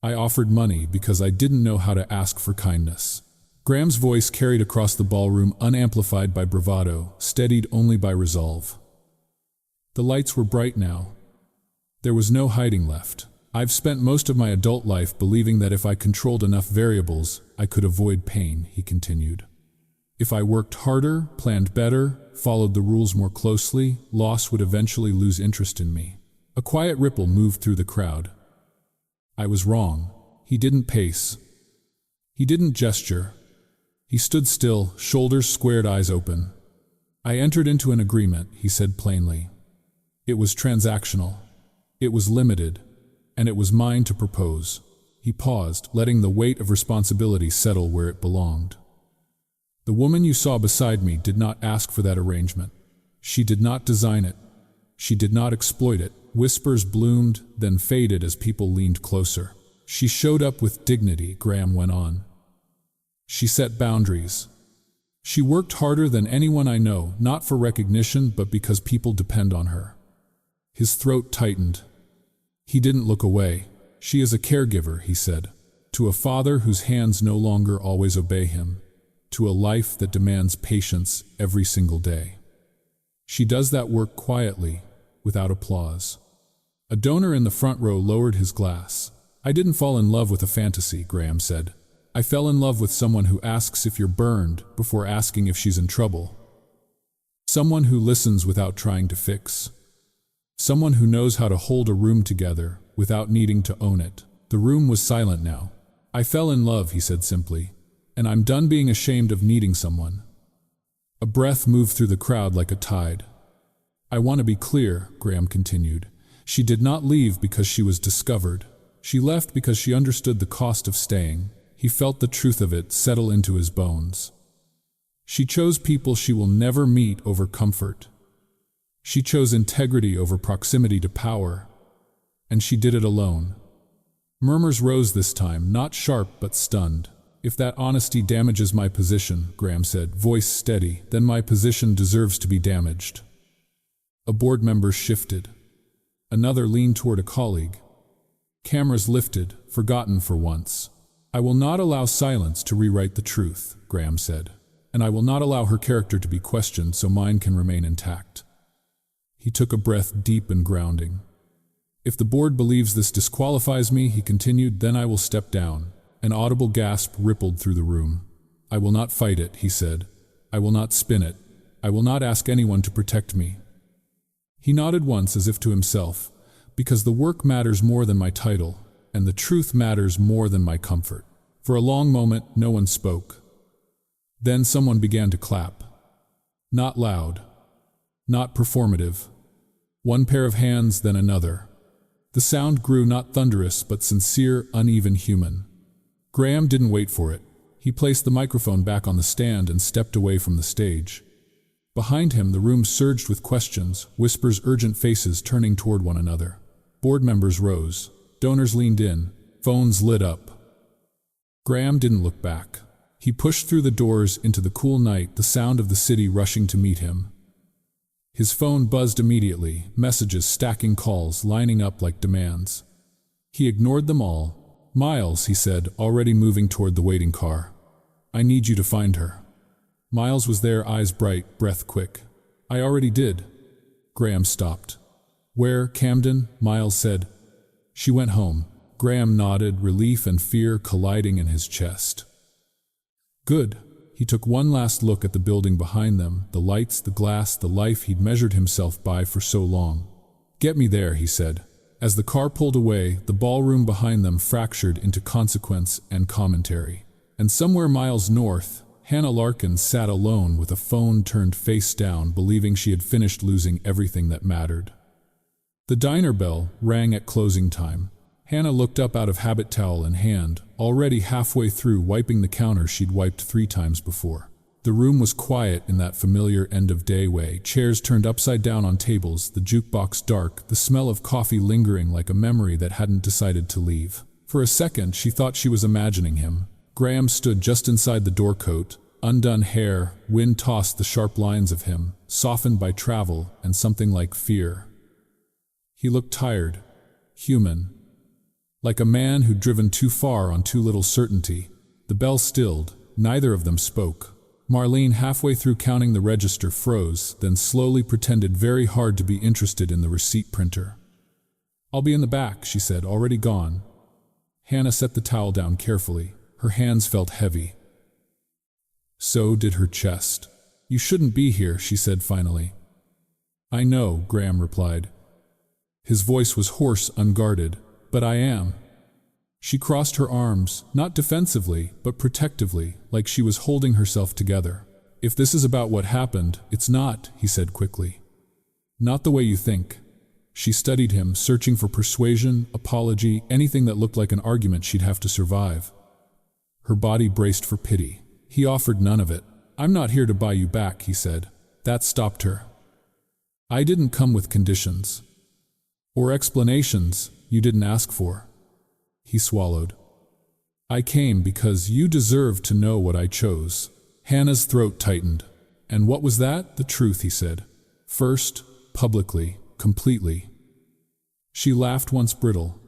I offered money because I didn't know how to ask for kindness. Graham's voice carried across the ballroom, unamplified by bravado, steadied only by resolve. The lights were bright now. There was no hiding left. "I've spent most of my adult life believing that if I controlled enough variables, I could avoid pain," he continued. "If I worked harder, planned better, followed the rules more closely, loss would eventually lose interest in me." A quiet ripple moved through the crowd. I was wrong. He didn't pace. He didn't gesture. He stood still, shoulders squared, eyes open. "I entered into an agreement," he said plainly. "It was transactional. It was limited. And it was mine to propose." He paused, letting the weight of responsibility settle where it belonged. "The woman you saw beside me did not ask for that arrangement. She did not design it. She did not exploit it." Whispers bloomed, then faded as people leaned closer. "She showed up with dignity," Graham went on. "She set boundaries. She worked harder than anyone I know, not for recognition, but because people depend on her." His throat tightened. He didn't look away. "She is a caregiver," he said, "to a father whose hands no longer always obey him, to a life that demands patience every single day. She does that work quietly, without applause." A donor in the front row lowered his glass. "I didn't fall in love with a fantasy," Graham said. "I fell in love with someone who asks if you're burned before asking if she's in trouble. Someone who listens without trying to fix. Someone who knows how to hold a room together without needing to own it." The room was silent now. "I fell in love," he said simply, "and I'm done being ashamed of needing someone." A breath moved through the crowd like a tide. "I want to be clear," Graham continued. "She did not leave because she was discovered. She left because she understood the cost of staying." He felt the truth of it settle into his bones. "She chose people she will never meet over comfort. She chose integrity over proximity to power. And she did it alone." Murmurs rose this time, not sharp but stunned. "If that honesty damages my position," Graham said, voice steady, "then my position deserves to be damaged." A board member shifted. Another leaned toward a colleague. Cameras lifted, forgotten for once. "I will not allow silence to rewrite the truth," Graham said. "And I will not allow her character to be questioned so mine can remain intact." He took a breath deep and grounding. "If the board believes this disqualifies me," he continued, "then I will step down. An audible gasp rippled through the room. "I will not fight it," he said. "I will not spin it. I will not ask anyone to protect me." He nodded once as if to himself, "Because the work matters more than my title, and the truth matters more than my comfort." For a long moment, no one spoke. Then someone began to clap. Not loud, not performative. One pair of hands, then another. The sound grew not thunderous, but sincere, uneven, human. Graham didn't wait for it. He placed the microphone back on the stand and stepped away from the stage. Behind him, the room surged with questions, whispers, urgent faces turning toward one another. Board members rose. Donors leaned in. Phones lit up. Graham didn't look back. He pushed through the doors into the cool night, the sound of the city rushing to meet him. His phone buzzed immediately, messages, stacking calls, lining up like demands. He ignored them all. "Miles," he said, already moving toward the waiting car. "I need you to find her." Miles was there, eyes bright, breath quick. "I already did." Graham stopped. "Where, Camden?" Miles said. "She went home." Graham nodded, relief and fear colliding in his chest. "Good." He took one last look at the building behind them, the lights, the glass, the life he'd measured himself by for so long. "Get me there," he said. As the car pulled away, the ballroom behind them fractured into consequence and commentary. And somewhere miles north, Hannah Larkin sat alone with a phone turned face down, believing she had finished losing everything that mattered. The diner bell rang at closing time. Hannah looked up out of habit, towel in hand, already halfway through wiping the counter she'd wiped 3 times before. The room was quiet in that familiar end-of-day way, chairs turned upside down on tables, the jukebox dark, the smell of coffee lingering like a memory that hadn't decided to leave. For a second, she thought she was imagining him. Graham stood just inside the doorcoat, undone hair, wind tossed the sharp lines of him, softened by travel and something like fear. He looked tired, human. Like a man who'd driven too far on too little certainty. The bell stilled. Neither of them spoke. Marlene, halfway through counting the register, froze, then slowly pretended very hard to be interested in the receipt printer. "I'll be in the back," she said, already gone. Hannah set the towel down carefully. Her hands felt heavy. So did her chest. "You shouldn't be here," she said finally. "I know," Graham replied. His voice was hoarse, unguarded. "But I am." She crossed her arms, not defensively, but protectively, like she was holding herself together. "If this is about what happened, it's not," he said quickly. "Not the way you think." She studied him, searching for persuasion, apology, anything that looked like an argument she'd have to survive. Her body braced for pity. He offered none of it. "I'm not here to buy you back," he said. That stopped her. "I didn't come with conditions. Or explanations you didn't ask for." He swallowed. "I came because you deserve to know what I chose." Hannah's throat tightened. "And what was that?" "The truth," he said. "First, publicly, completely." She laughed once brittle.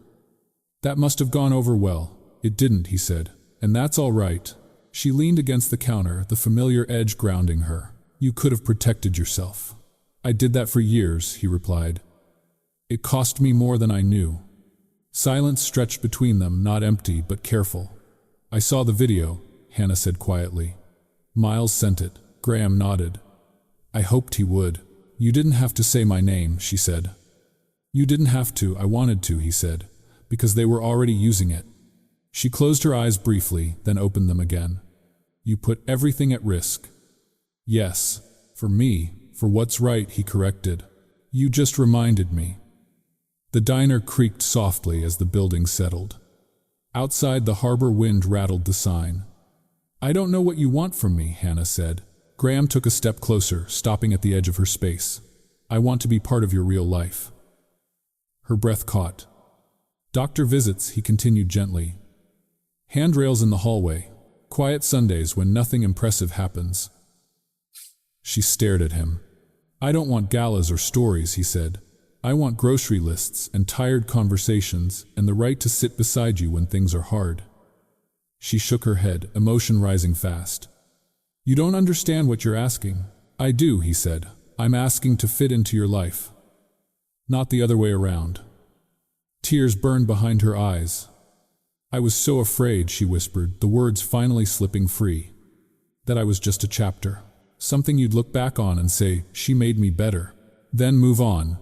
"That must have gone over well." "It didn't," he said. "And that's all right." She leaned against the counter, the familiar edge grounding her. "You could have protected yourself." "I did that for years," he replied. "It cost me more than I knew." Silence stretched between them, not empty, but careful. "I saw the video," Hannah said quietly. "Miles sent it." Graham nodded. "I hoped he would." "You didn't have to say my name," she said. "You didn't have to, I wanted to," he said, "because they were already using it." She closed her eyes briefly, then opened them again. "You put everything at risk." "Yes, for me, for what's right," he corrected. "You just reminded me." The diner creaked softly as the building settled. Outside, the harbor wind rattled the sign. "I don't know what you want from me," Hannah said. Graham took a step closer, stopping at the edge of her space. "I want to be part of your real life." Her breath caught. "Doctor visits," he continued gently. "Handrails in the hallway. Quiet Sundays when nothing impressive happens." She stared at him. "I don't want galas or stories," he said. "I want grocery lists and tired conversations and the right to sit beside you when things are hard." She shook her head, emotion rising fast. "You don't understand what you're asking." "I do," he said. "I'm asking to fit into your life. Not the other way around." Tears burned behind her eyes. I was so afraid, she whispered, the words finally slipping free. That I was just a chapter. Something you'd look back on and say, she made me better. Then move on.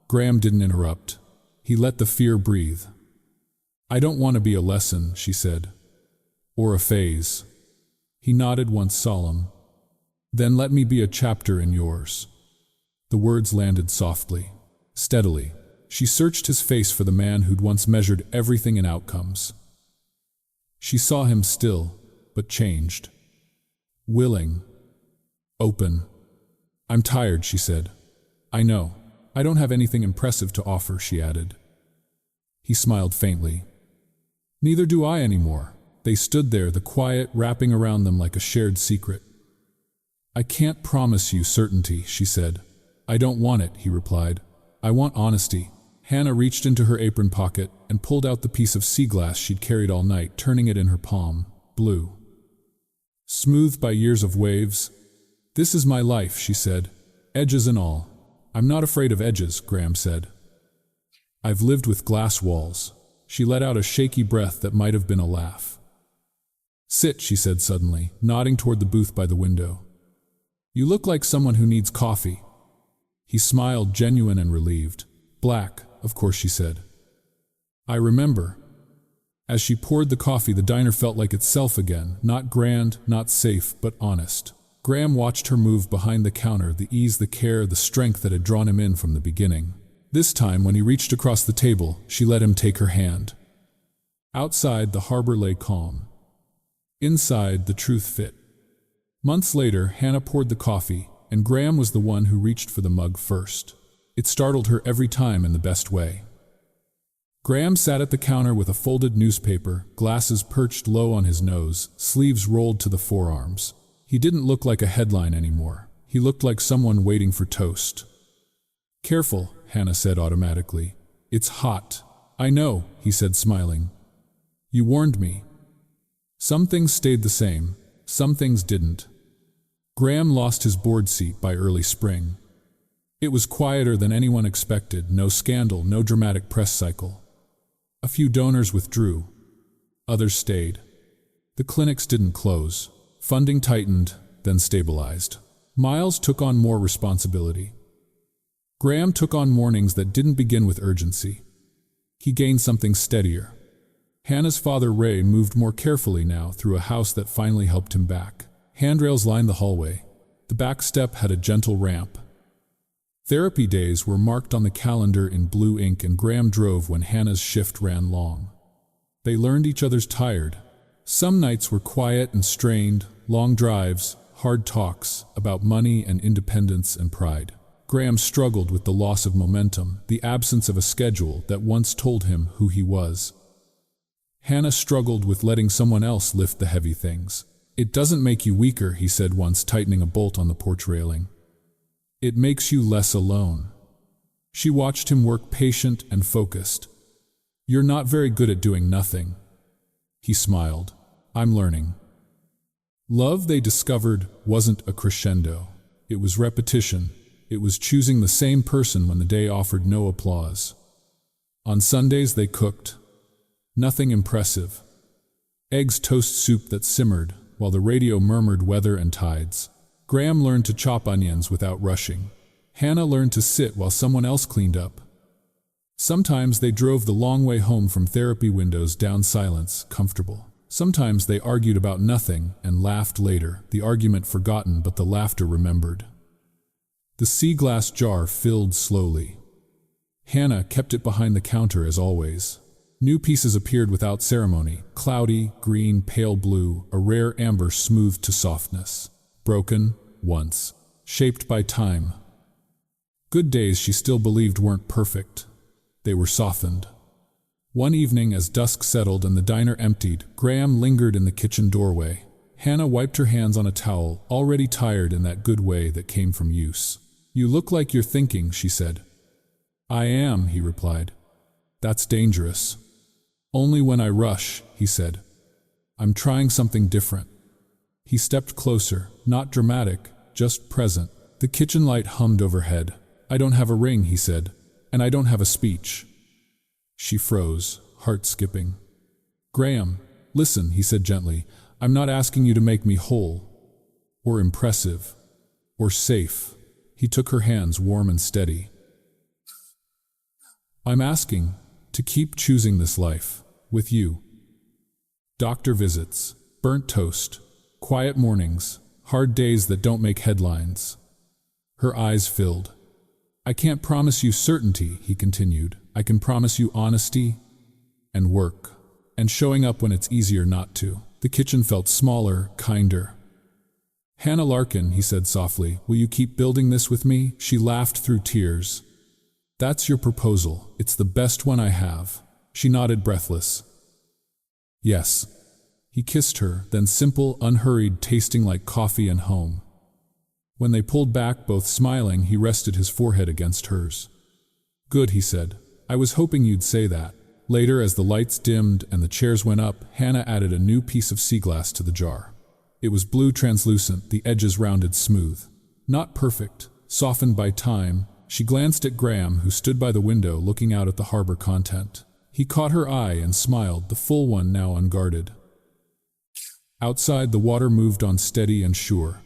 Graham didn't interrupt. He let the fear breathe. I don't want to be a lesson, she said. Or a phase. He nodded once solemn. Then let me be a chapter in yours. The words landed softly, steadily. She searched his face for the man who'd once measured everything in outcomes. She saw him still, but changed. Willing. Open. I'm tired, she said. I know. I don't have anything impressive to offer, she added. He smiled faintly. Neither do I anymore. They stood there, the quiet wrapping around them like a shared secret. I can't promise you certainty, she said. I don't want it, he replied. I want honesty. Hannah reached into her apron pocket and pulled out the piece of sea glass she'd carried all night, turning it in her palm. Blue. Smoothed by years of waves. This is my life, she said. Edges and all. I'm not afraid of edges, Graham said. I've lived with glass walls. She let out a shaky breath that might have been a laugh. Sit, she said suddenly, nodding toward the booth by the window. You look like someone who needs coffee. He smiled, genuine and relieved. Black, of course, she said. I remember. As she poured the coffee, the diner felt like itself again, not grand, not safe, but honest. Graham watched her move behind the counter, the ease, the care, the strength that had drawn him in from the beginning. This time, when he reached across the table, she let him take her hand. Outside, the harbor lay calm. Inside, the truth fit. Months later, Hannah poured the coffee, and Graham was the one who reached for the mug first. It startled her every time in the best way. Graham sat at the counter with a folded newspaper, glasses perched low on his nose, sleeves rolled to the forearms. He didn't look like a headline anymore. He looked like someone waiting for toast. Careful, Hannah said automatically. It's hot. I know, he said, smiling. You warned me. Some things stayed the same, some things didn't. Graham lost his board seat by early spring. It was quieter than anyone expected, no scandal, no dramatic press cycle. A few donors withdrew. Others stayed. The clinics didn't close. Funding tightened, then stabilized. Miles took on more responsibility. Graham took on mornings that didn't begin with urgency. He gained something steadier. Hannah's father, Ray, moved more carefully now through a house that finally helped him back. Handrails lined the hallway. The back step had a gentle ramp. Therapy days were marked on the calendar in blue ink, and Graham drove when Hannah's shift ran long. They learned each other's tired. Some nights were quiet and strained, long drives, hard talks about money and independence and pride. Graham struggled with the loss of momentum, the absence of a schedule that once told him who he was. Hannah struggled with letting someone else lift the heavy things. It doesn't make you weaker, he said once, tightening a bolt on the porch railing. It makes you less alone. She watched him work, patient and focused. You're not very good at doing nothing. He smiled. I'm learning. Love, they discovered, wasn't a crescendo. It was repetition. It was choosing the same person when the day offered no applause. On Sundays they cooked. Nothing impressive. Eggs, toast, soup that simmered, while the radio murmured weather and tides. Graham learned to chop onions without rushing. Hannah learned to sit while someone else cleaned up. Sometimes they drove the long way home from therapy, windows down, silence, comfortable. Sometimes they argued about nothing and laughed later, the argument forgotten but the laughter remembered. The sea glass jar filled slowly. Hannah kept it behind the counter as always. New pieces appeared without ceremony, cloudy, green, pale blue, a rare amber smoothed to softness. Broken, once. Shaped by time. Good days she still believed weren't perfect. They were softened. One evening, as dusk settled and the diner emptied, Graham lingered in the kitchen doorway. Hannah wiped her hands on a towel, already tired in that good way that came from use. You look like you're thinking, she said. I am, he replied. That's dangerous. Only when I rush, he said. I'm trying something different. He stepped closer, not dramatic, just present. The kitchen light hummed overhead. I don't have a ring, he said, and I don't have a speech. She froze, heart skipping. "Graham, listen," he said gently. "I'm not asking you to make me whole, or impressive, or safe." He took her hands warm and steady. "I'm asking to keep choosing this life with you." Doctor visits, burnt toast, quiet mornings, hard days that don't make headlines. Her eyes filled. "I can't promise you certainty," he continued. "I can promise you honesty and work, and showing up when it's easier not to." The kitchen felt smaller, kinder. "Hannah Larkin," he said softly, "will you keep building this with me?" She laughed through tears. "That's your proposal. It's the best one I have." She nodded, breathless. "Yes." He kissed her, then simple, unhurried, tasting like coffee and home. When they pulled back, both smiling, he rested his forehead against hers. "Good," he said. "I was hoping you'd say that." Later, as the lights dimmed and the chairs went up, Hannah added a new piece of sea glass to the jar. It was blue, translucent, the edges rounded smooth. Not perfect, softened by time. She glanced at Graham, who stood by the window looking out at the harbor content. He caught her eye and smiled, the full one now unguarded. Outside, the water moved on, steady and sure.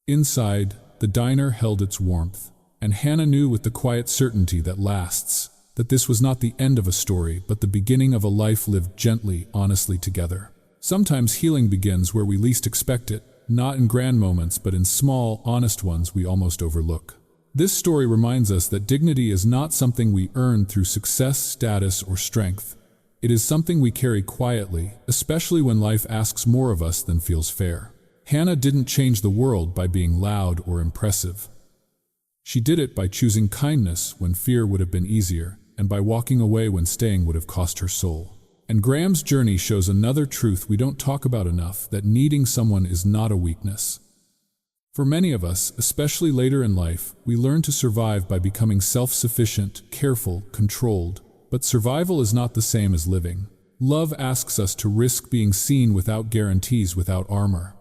Inside, the diner held its warmth, and Hannah knew with the quiet certainty that lasts, that this was not the end of a story, but the beginning of a life lived gently, honestly together. Sometimes healing begins where we least expect it, not in grand moments, but in small, honest ones we almost overlook. This story reminds us that dignity is not something we earn through success, status, or strength. It is something we carry quietly, especially when life asks more of us than feels fair. Hannah didn't change the world by being loud or impressive. She did it by choosing kindness when fear would have been easier, and by walking away when staying would have cost her soul. And Graham's journey shows another truth we don't talk about enough, that needing someone is not a weakness. For many of us, especially later in life, we learn to survive by becoming self-sufficient, careful, controlled. But survival is not the same as living. Love asks us to risk being seen without guarantees, without armor.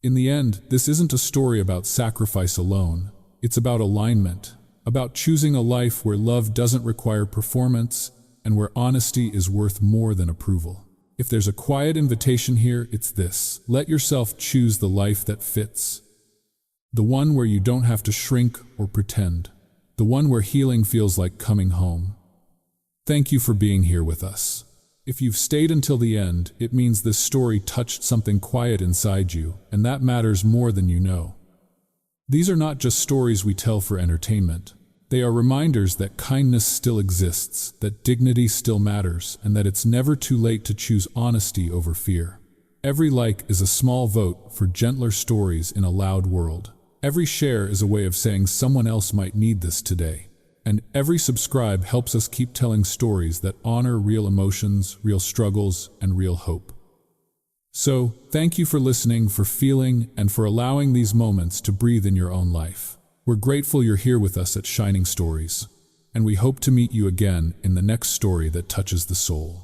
In the end, this isn't a story about sacrifice alone. It's about alignment, about choosing a life where love doesn't require performance and where honesty is worth more than approval. If there's a quiet invitation here, it's this: let yourself choose the life that fits. The one where you don't have to shrink or pretend. The one where healing feels like coming home. Thank you for being here with us. If you've stayed until the end, it means this story touched something quiet inside you, and that matters more than you know. These are not just stories we tell for entertainment. They are reminders that kindness still exists, that dignity still matters, and that it's never too late to choose honesty over fear. Every like is a small vote for gentler stories in a loud world. Every share is a way of saying someone else might need this today. And every subscribe helps us keep telling stories that honor real emotions, real struggles, and real hope. So, thank you for listening, for feeling, and for allowing these moments to breathe in your own life. We're grateful you're here with us at Shining Stories, and we hope to meet you again in the next story that touches the soul.